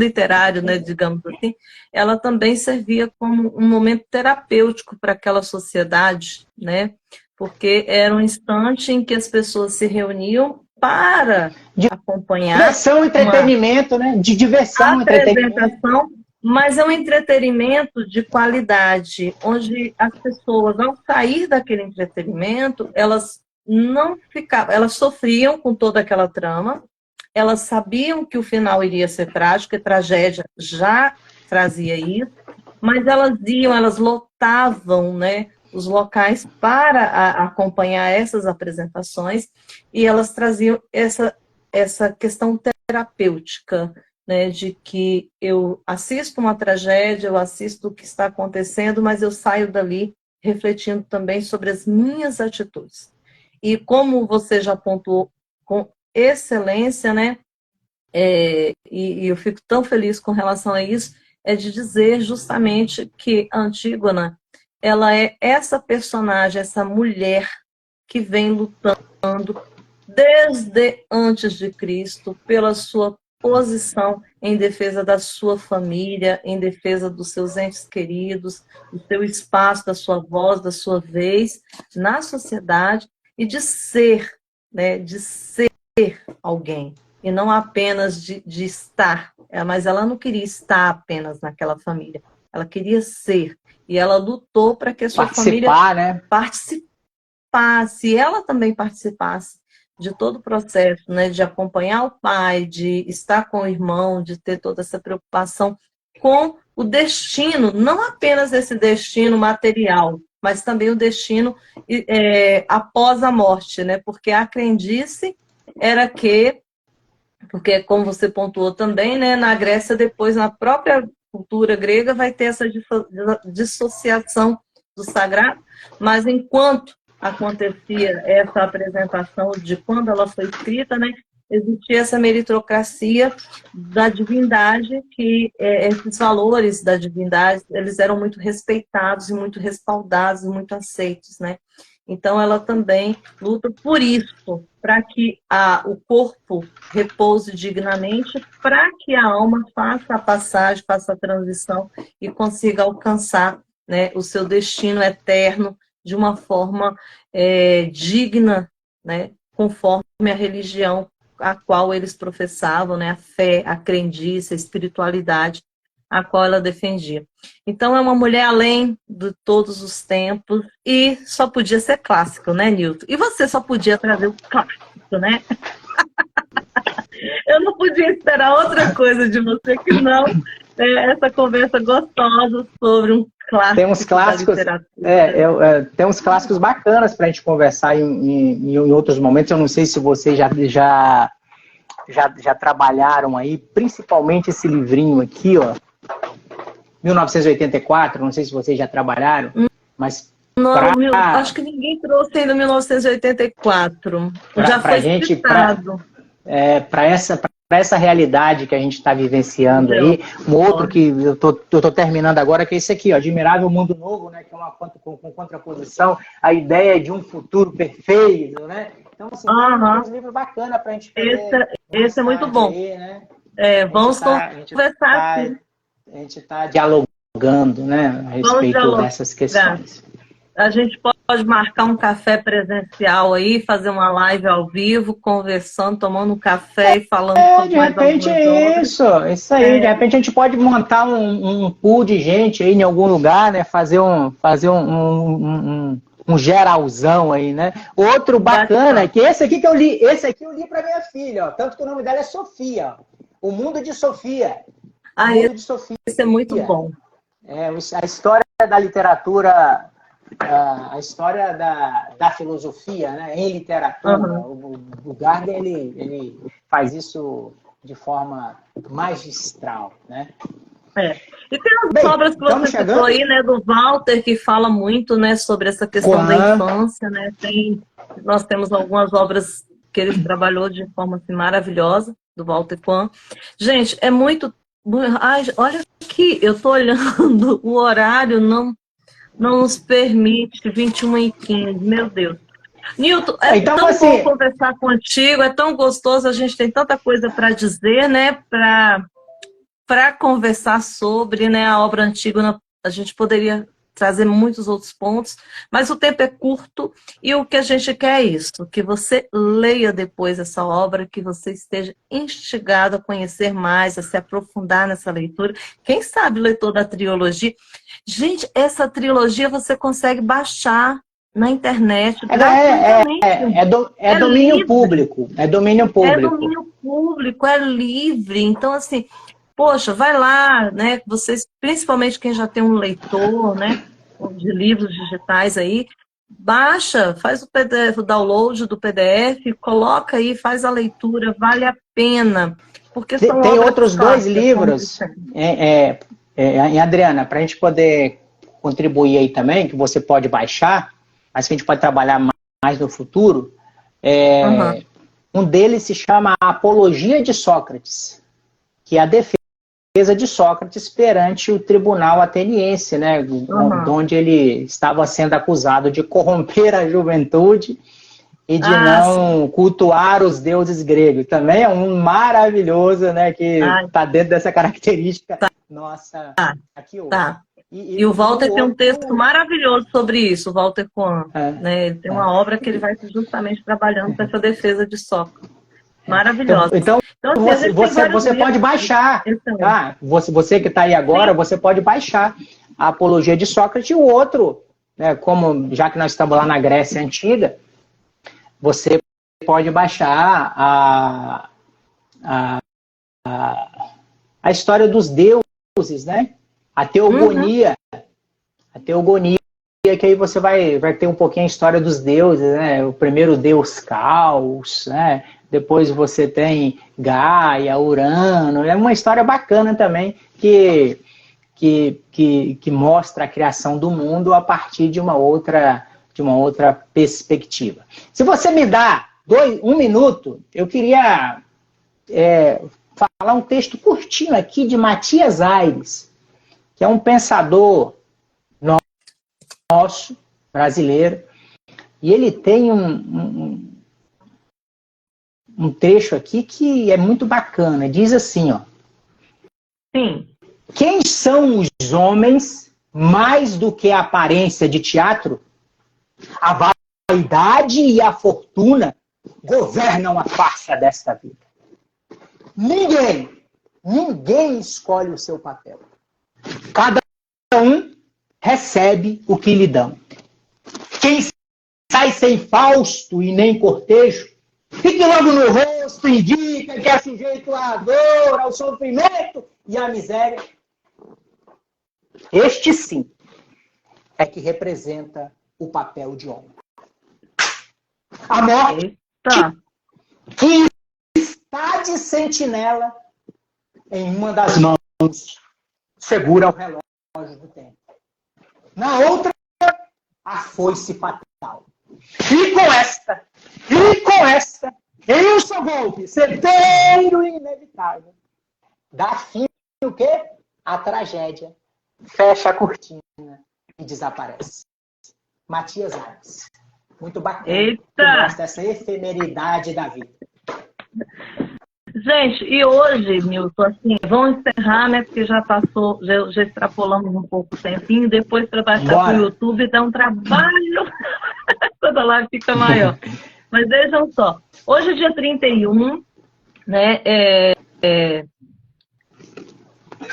literário, né, digamos assim, ela também servia como um momento terapêutico para aquela sociedade, né, porque era um instante em que as pessoas se reuniam para acompanhar diversão, entretenimento, né? De diversão, entretenimento. Apresentação, mas é um entretenimento de qualidade, onde as pessoas, ao sair daquele entretenimento, elas não ficavam, elas sofriam com toda aquela trama, elas sabiam que o final iria ser trágico, e tragédia já trazia isso, mas elas lotavam, né, os locais para acompanhar essas apresentações, e elas traziam essa questão terapêutica, né, de que eu assisto uma tragédia, eu assisto o que está acontecendo, mas eu saio dali refletindo também sobre as minhas atitudes. E como você já pontuou com excelência, né, e eu fico tão feliz com relação a isso, é de dizer justamente que a Antígona, ela é essa personagem, essa mulher que vem lutando desde antes de Cristo pela sua posição em defesa da sua família, em defesa dos seus entes queridos, do seu espaço, da sua voz, da sua vez na sociedade e de ser, né, de ser alguém e não apenas de estar. Mas ela não queria estar apenas naquela família, ela queria ser. E ela lutou para que a sua família participasse, ela também participasse de todo o processo, né, de acompanhar o pai, de estar com o irmão, de ter toda essa preocupação com o destino, não apenas esse destino material, mas também o destino após a morte, né, porque a crendice era que, porque como você pontuou também, né, na Grécia depois, na própria cultura grega, vai ter essa dissociação do sagrado, mas enquanto acontecia essa apresentação de quando ela foi escrita, né, existia essa meritocracia da divindade, que esses valores da divindade, eles eram muito respeitados e muito respaldados e muito aceitos, né? Então ela também luta por isso, para que o corpo repouse dignamente, para que a alma faça a passagem, faça a transição e consiga alcançar, né, o seu destino eterno de uma forma digna, né, conforme a religião a qual eles professavam, né, a fé, a crendice, a espiritualidade a qual ela defendia. Então é uma mulher além de todos os tempos e só podia ser clássico, né, Nilton? E você só podia trazer o clássico, né? Eu não podia esperar outra coisa de você que não essa conversa gostosa sobre um clássico. Tem uns clássicos, tem uns clássicos bacanas para a gente conversar em outros momentos. Eu não sei se vocês já trabalharam aí, principalmente esse livrinho aqui, ó, 1984, não sei se vocês já trabalharam, mas... Não, acho que ninguém trouxe ainda 1984. Já foi citado. Para essa realidade que a gente está vivenciando aí, um outro que eu tô terminando agora, que é esse aqui, ó, Admirável Mundo Novo, né, que é uma com contraposição, a ideia de um futuro perfeito, né? Então, assim, tem um livro bacana para a gente fazer. Esse é muito bom. Aí, né? Vamos conversar aqui. A gente está dialogando, né, a respeito dessas questões. A gente pode marcar um café presencial aí, fazer uma live ao vivo, conversando, tomando um café e falando sobre mais algumas obras. Isso aí. De repente a gente pode montar um pool de gente aí em algum lugar, né? Fazer um geralzão aí, né? Outro bacana, que esse aqui eu li para minha filha, ó, tanto que o nome dela é Sofia, ó, O Mundo de Sofia. De Sofia. Isso é muito bom. A história da literatura, a história da filosofia, né, em literatura. O Gardner, ele faz isso de forma magistral, né? E tem as obras que você citou aí, né, do Walter, que fala muito, né, sobre essa questão da infância, né? Nós temos algumas obras que ele trabalhou de forma assim, maravilhosa, do Walter Quan. Gente, é muito... Ai, olha aqui, eu tô olhando, o horário não nos permite, 21h15, meu Deus. Nilton, então, tão bom conversar contigo, é tão gostoso, a gente tem tanta coisa para dizer, né, para conversar sobre, né, a obra Antígona. A gente poderia trazer muitos outros pontos, mas o tempo é curto e o que a gente quer é isso, que você leia depois essa obra, que você esteja instigado a conhecer mais, a se aprofundar nessa leitura. Quem sabe o leitor da trilogia? Gente, essa trilogia você consegue baixar na internet gratuitamente. É domínio livre. público. É domínio É público. domínio público, é livre. Então, assim, poxa, vai lá, né? Vocês, principalmente quem já tem um leitor, né? De livros digitais aí, baixa, faz o PDF, o download do PDF, coloca aí, faz a leitura, vale a pena. Porque são Tem obras outros dois clássicas, como livros, dissemos. Adriana, para a gente poder contribuir aí também, que você pode baixar, mas que a gente pode trabalhar mais no futuro. Uhum. Um deles se chama Apologia de Sócrates, que é a defesa de Sócrates perante o tribunal ateniense, né, onde ele estava sendo acusado de corromper a juventude e de não cultuar os deuses gregos. Também é um maravilhoso, né, que está dentro dessa característica nossa aqui hoje. Tá. E o Walter tem um texto maravilhoso sobre isso, o Walter Coan. Né? Ele tem uma obra que ele vai justamente trabalhando com essa defesa de Sócrates. Maravilhosa. Então assim, você pode baixar. Tá? Você que está aí agora, você pode baixar a Apologia de Sócrates e o outro, né, como já que nós estamos lá na Grécia Antiga, você pode baixar a história dos deuses, né? A teogonia. A teogonia, que aí você vai ter um pouquinho a história dos deuses, né? O primeiro deus Caos, né? Depois você tem Gaia, Urano. É uma história bacana também que mostra a criação do mundo a partir de uma outra perspectiva. Se você me dá 1 minuto, eu queria falar um texto curtinho aqui de Matias Aires, que é um pensador nosso, brasileiro, e ele tem um trecho aqui que é muito bacana. Diz assim, ó. Sim. Quem são os homens mais do que a aparência de teatro? A vaidade e a fortuna governam a farsa desta vida. Ninguém escolhe o seu papel. Cada um recebe o que lhe dão. Quem sai sem Fausto e nem cortejo, fique logo no rosto, indica que é sujeito à dor, ao sofrimento e à miséria. Este sim é que representa o papel de homem. A morte que está de sentinela em uma das mãos segura o relógio do tempo. Na outra, a foice fatal. E com esta, em um só golpe, certeiro e inevitável, dá fim o quê? A tragédia. Fecha a cortina e desaparece. Matias Aires. Muito bacana. Eita! Que mostra essa efemeridade da vida. Gente, e hoje, Milton, assim, vamos encerrar, né? Porque já passou, já extrapolamos um pouco o tempinho. Depois, para baixar para o YouTube, dá um trabalho quando a live fica maior. Mas vejam só, hoje é dia 31, né?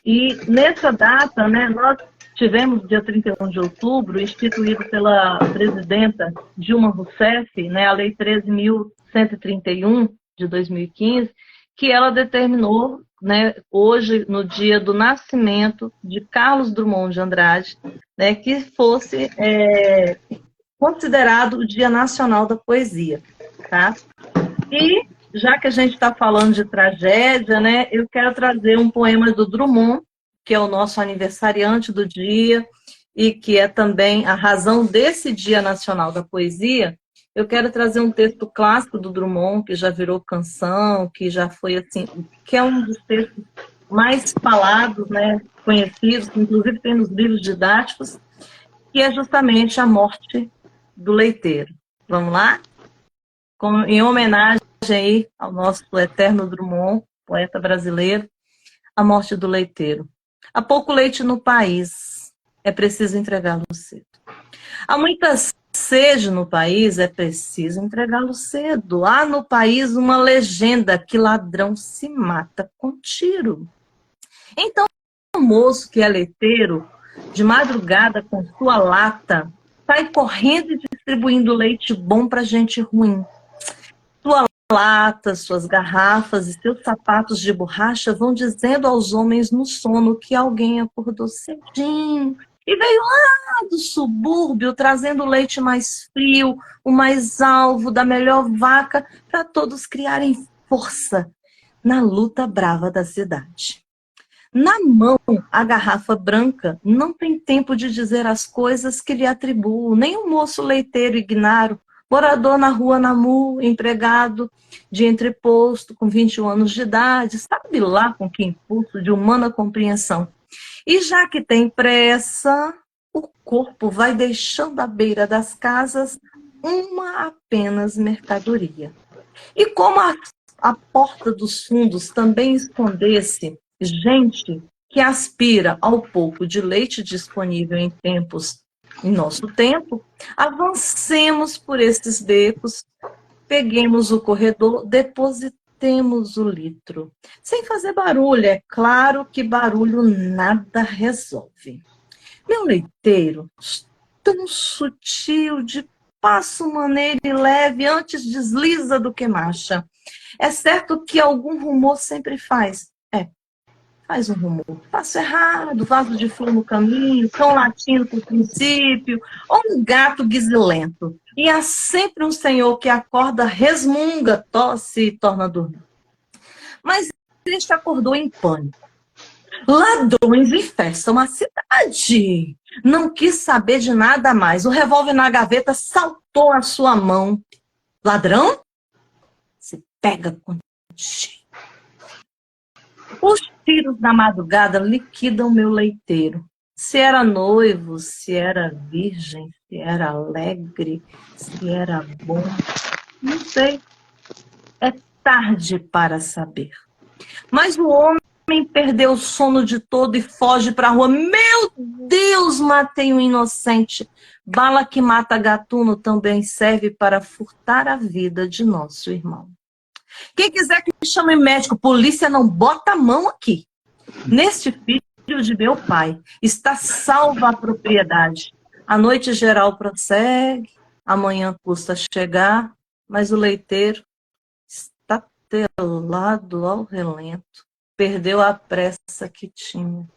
E nessa data, né, nós tivemos, dia 31 de outubro, instituído pela presidenta Dilma Rousseff, né, a Lei 13.131 de 2015, que ela determinou, né, hoje, no dia do nascimento de Carlos Drummond de Andrade, né, que fosse considerado o Dia Nacional da Poesia. Tá? E, já que a gente está falando de tragédia, né, eu quero trazer um poema do Drummond, que é o nosso aniversariante do dia, e que é também a razão desse Dia Nacional da Poesia. Eu quero trazer um texto clássico do Drummond, que já virou canção, que já foi assim, que é um dos textos mais falados, né, conhecidos, que inclusive tem nos livros didáticos, que é justamente A Morte do Leiteiro. Vamos lá? Em homenagem aí ao nosso eterno Drummond, poeta brasileiro, A Morte do Leiteiro. Há pouco leite no país, é preciso entregá-lo cedo. Há muita sede no país, é preciso entregá-lo cedo. Há no país uma legenda que ladrão se mata com tiro. Então, o moço que é leiteiro, de madrugada com sua lata, sai correndo e distribuindo leite bom para gente ruim. Sua lata, suas garrafas e seus sapatos de borracha vão dizendo aos homens no sono que alguém acordou cedinho e veio lá do subúrbio trazendo o leite mais frio, o mais alvo, da melhor vaca, para todos criarem força na luta brava da cidade. Na mão, a garrafa branca não tem tempo de dizer as coisas que lhe atribuo, nem o moço leiteiro ignaro, morador na rua Namu, empregado de entreposto, com 21 anos de idade, sabe lá com que impulso de humana compreensão. E já que tem pressa, o corpo vai deixando à beira das casas uma apenas mercadoria. E como a porta dos fundos também escondesse gente que aspira ao pouco de leite disponível em nosso tempo, avancemos por esses becos, peguemos o corredor, depositemos o litro. Sem fazer barulho, é claro que barulho nada resolve. Meu leiteiro, tão sutil, de passo maneiro e leve, antes desliza do que marcha. É certo que algum rumor sempre faz. Faz um rumor. Passo errado, vaso de flor no caminho, cão latindo por princípio, ou um gato guisilento. E há sempre um senhor que acorda, resmunga, tosse e torna a dormir. Mas este acordou em pânico. Ladrões infestam a cidade. Não quis saber de nada mais. O revólver na gaveta saltou à sua mão. Ladrão? Se pega com jeito. Os tiros da madrugada liquidam meu leiteiro. Se era noivo, se era virgem, se era alegre, se era bom, não sei. É tarde para saber. Mas o homem perdeu o sono de todo e foge para a rua. Meu Deus, matei um inocente. Bala que mata gatuno também serve para furtar a vida de nosso irmão. Quem quiser que chame médico, polícia não bota a mão aqui. Neste filho de meu pai está salva a propriedade. A noite geral prossegue, amanhã custa chegar, mas o leiteiro está telado ao relento. Perdeu a pressa que tinha.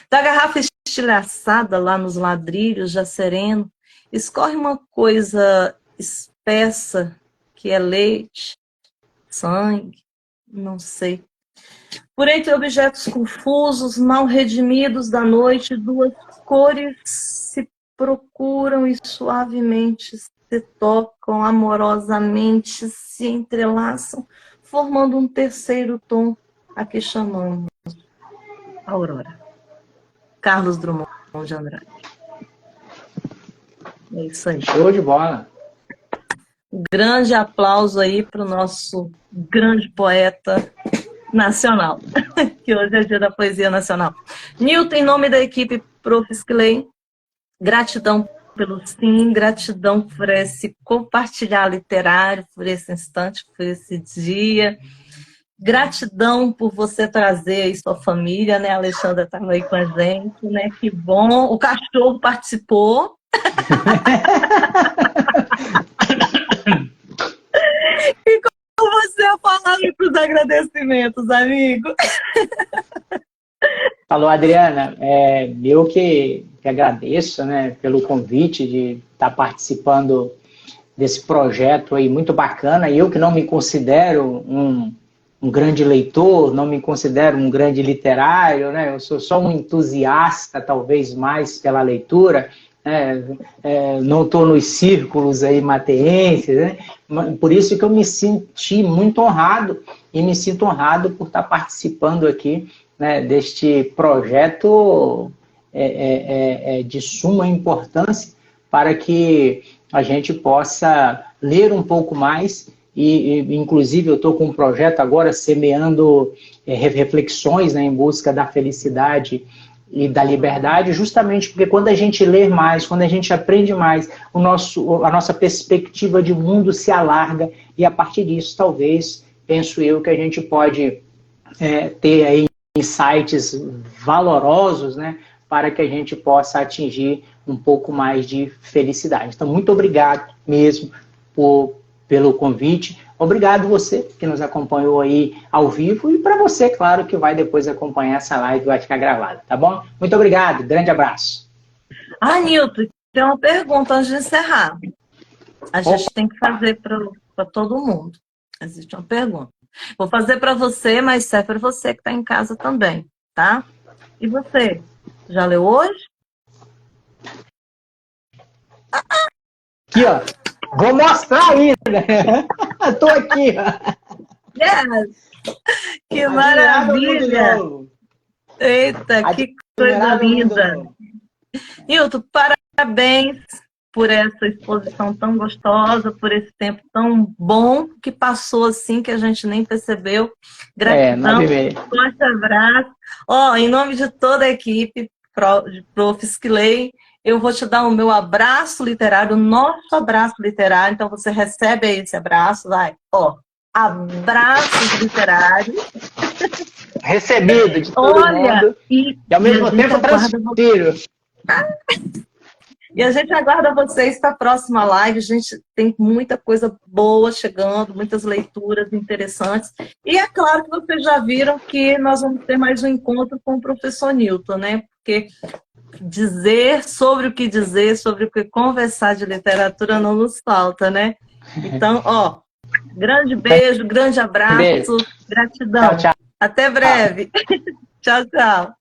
Da garrafa estilhaçada lá nos ladrilhos, já sereno, escorre uma coisa espessa que é leite, sangue, não sei. Por entre objetos confusos, mal redimidos da noite, duas cores se procuram e suavemente se tocam, amorosamente se entrelaçam, formando um terceiro tom, a que chamamos Aurora. Carlos Drummond de Andrade. É isso aí. Show de bola. Um grande aplauso aí para o nosso grande poeta nacional, que hoje é dia da poesia nacional. Nilton, em nome da equipe Profis Clay, gratidão pelo sim, gratidão por esse compartilhar literário, por esse instante, por esse dia. Gratidão por você trazer aí sua família, né? A Alexandra estava aí com a gente, né? Que bom. O cachorro participou. E com você falando para os agradecimentos, amigo. Falou, Adriana. Eu que agradeço, né, pelo convite de estar participando desse projeto aí muito bacana. E eu que não me considero um grande leitor, não me considero um grande literário, né? Eu sou só um entusiasta, talvez mais pela leitura. Não estou nos círculos aí mateenses, né? Por isso que eu me senti muito honrado e me sinto honrado por estar participando aqui, né, deste projeto de suma importância para que a gente possa ler um pouco mais e inclusive eu estou com um projeto agora semeando reflexões, né, em busca da felicidade e da liberdade, justamente porque quando a gente lê mais, quando a gente aprende mais, a nossa perspectiva de mundo se alarga, e a partir disso, talvez, penso eu, que a gente pode ter aí insights valorosos, né, para que a gente possa atingir um pouco mais de felicidade. Então, muito obrigado mesmo pelo convite. Obrigado você que nos acompanhou aí ao vivo e para você, claro, que vai depois acompanhar essa live, vai ficar gravada, tá bom? Muito obrigado, grande abraço. Nilton, tem uma pergunta antes de encerrar. A gente tem que fazer para todo mundo. Existe uma pergunta. Vou fazer para você, mas serve para você que está em casa também, tá? E você, já leu hoje? Aqui, ó. Vou mostrar ainda. Tô aqui, ó. Yes! Que maravilha! Eita, que coisa linda! Nilton, parabéns por essa exposição tão gostosa, por esse tempo tão bom que passou assim, que a gente nem percebeu. Gratidão, forte abraço. Em nome de toda a equipe de Profs Clay, eu vou te dar o meu abraço literário, o nosso abraço literário. Então, você recebe aí esse abraço, vai. Abraços literários. Recebido de todo mundo. E ao mesmo tempo transfiro. E a gente aguarda vocês para a próxima live. A gente tem muita coisa boa chegando, muitas leituras interessantes. E é claro que vocês já viram que nós vamos ter mais um encontro com o professor Nilton, né? Porque dizer sobre o que conversar de literatura não nos falta, né? Então, grande beijo, grande abraço, gratidão. Tchau, tchau. Até breve. Tchau, tchau.